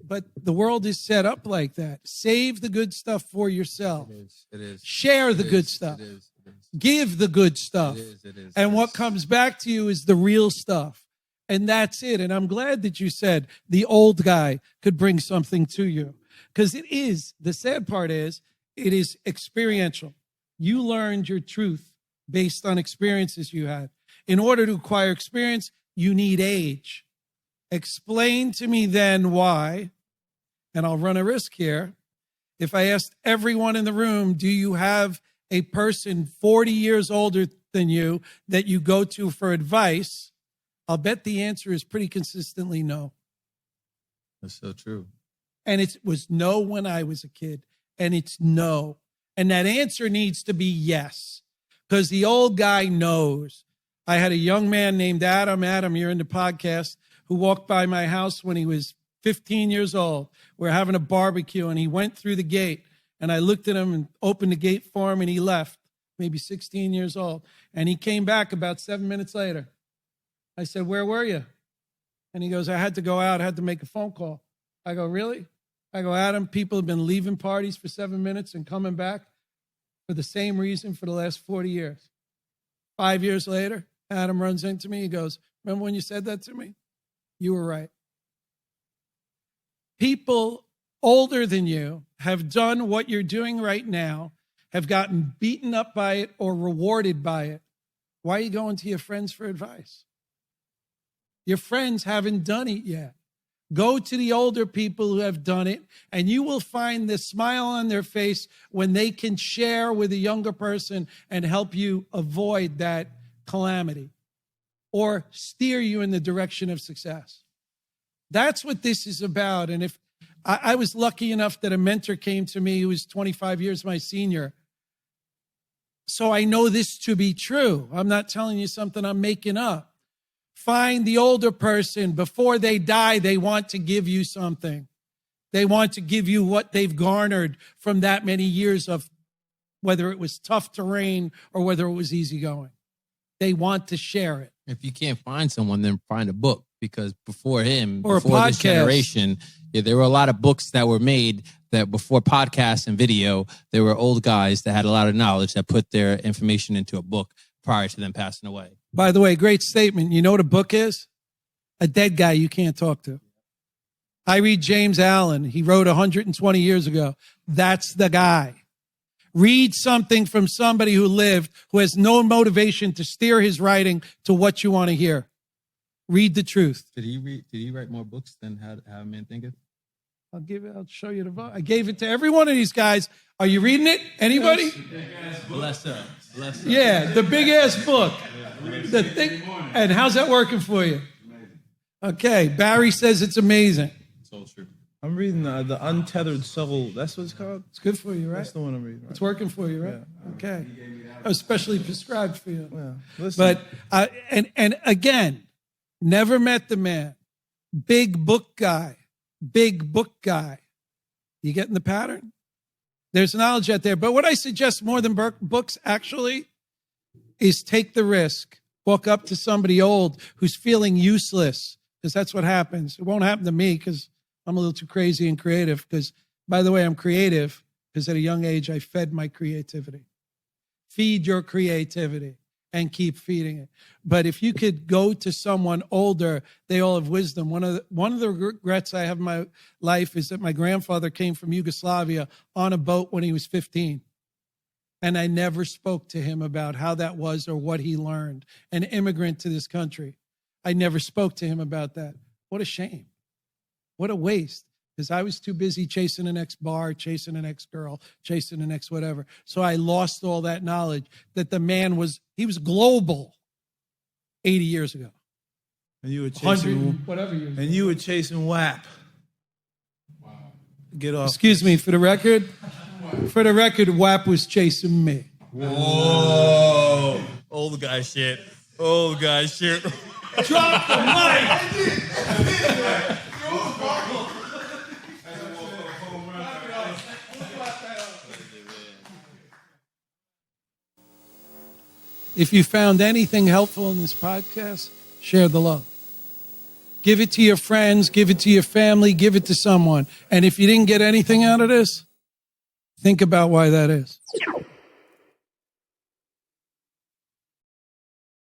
But the world is set up like that. Save the good stuff for yourself. It is. Share the good stuff. It is. Give the good stuff. It is. And what comes back to you is the real stuff. And that's it. And I'm glad that you said the old guy could bring something to you. Because it is, the sad part is, it is experiential. You learned your truth based on experiences you had. In order to acquire experience, you need age. Explain to me then why, and I'll run a risk here. If I asked everyone in the room, do you have a person 40 years older than you that you go to for advice? I'll bet the answer is pretty consistently no. That's so true. And it was no when I was a kid, and it's no. And that answer needs to be yes, because the old guy knows. I had a young man named Adam. Adam, you're in the podcast, who walked by my house when he was 15 years old. We're having a barbecue, and he went through the gate, and I looked at him and opened the gate for him, and he left, maybe 16 years old. And he came back about 7 minutes later. I said, where were you? And he goes, I had to go out. I had to make a phone call. I go, really? I go, Adam, people have been leaving parties for 7 minutes and coming back for the same reason for the last 40 years. 5 years later, Adam runs into me. He goes, remember when you said that to me? You were right. People older than you have done what you're doing right now, have gotten beaten up by it or rewarded by it. Why are you going to your friends for advice? Your friends haven't done it yet. Go to the older people who have done it, and you will find the smile on their face when they can share with a younger person and help you avoid that calamity or steer you in the direction of success. That's what this is about. And if I was lucky enough that a mentor came to me who was 25 years my senior, so I know this to be true. I'm not telling you something I'm making up. Find the older person. Before they die, they want to give you something. They want to give you what they've garnered from that many years of whether it was tough terrain or whether it was easygoing. They want to share it. If you can't find someone, then find a book, because before him, Or a before this podcast. generation, there were a lot of books that were made that before podcasts and video, there were old guys that had a lot of knowledge that put their information into a book prior to them passing away. By the way, great statement. You know what a book is? A dead guy you can't talk to. I read James Allen. He wrote 120 years ago. That's the guy. Read something from somebody who lived, who has no motivation to steer his writing to what you want to hear. Read the truth. Did he write more books than How a Man Thinketh? I'll show you the vote. I gave it to every one of these guys. Are you reading it? Anybody? Bless up. Yeah, the big ass book. The thing. And how's that working for you? Okay, Barry says it's amazing. It's all true. I'm reading the Untethered Soul. That's what it's called? It's good for you, right? That's the one I'm reading. Right? It's working for you, right? Yeah. Okay. Especially prescribed for you. Yeah. Listen, But and again, never met the man. Big book guy. Big book guy. You getting the pattern? There's knowledge out there. But what I suggest more than books actually is take the risk. Walk up to somebody old who's feeling useless, because that's what happens. It won't happen to me because I'm a little too crazy and creative. Because, by the way, I'm creative because at a young age, I fed my creativity. Feed your creativity and keep feeding it. But if you could go to someone older, they all have wisdom. One of the regrets I have in my life is that my grandfather came from Yugoslavia on a boat when he was 15. And I never spoke to him about how that was or what he learned. An immigrant to this country. I never spoke to him about that. What a shame. What a waste. Because I was too busy chasing the next bar, chasing the next girl, chasing the next whatever. So I lost all that knowledge that the man he was global 80 years ago. and you were 100 chasing, whatever years. and you were chasing WAP. Wow. Get off. Excuse me, for the record, WAP was chasing me. Whoa. Old guy shit. Old guy shit. Drop the mic. If you found anything helpful in this podcast, share the love. Give it to your friends, give it to your family, give it to someone. And if you didn't get anything out of this, think about why that is.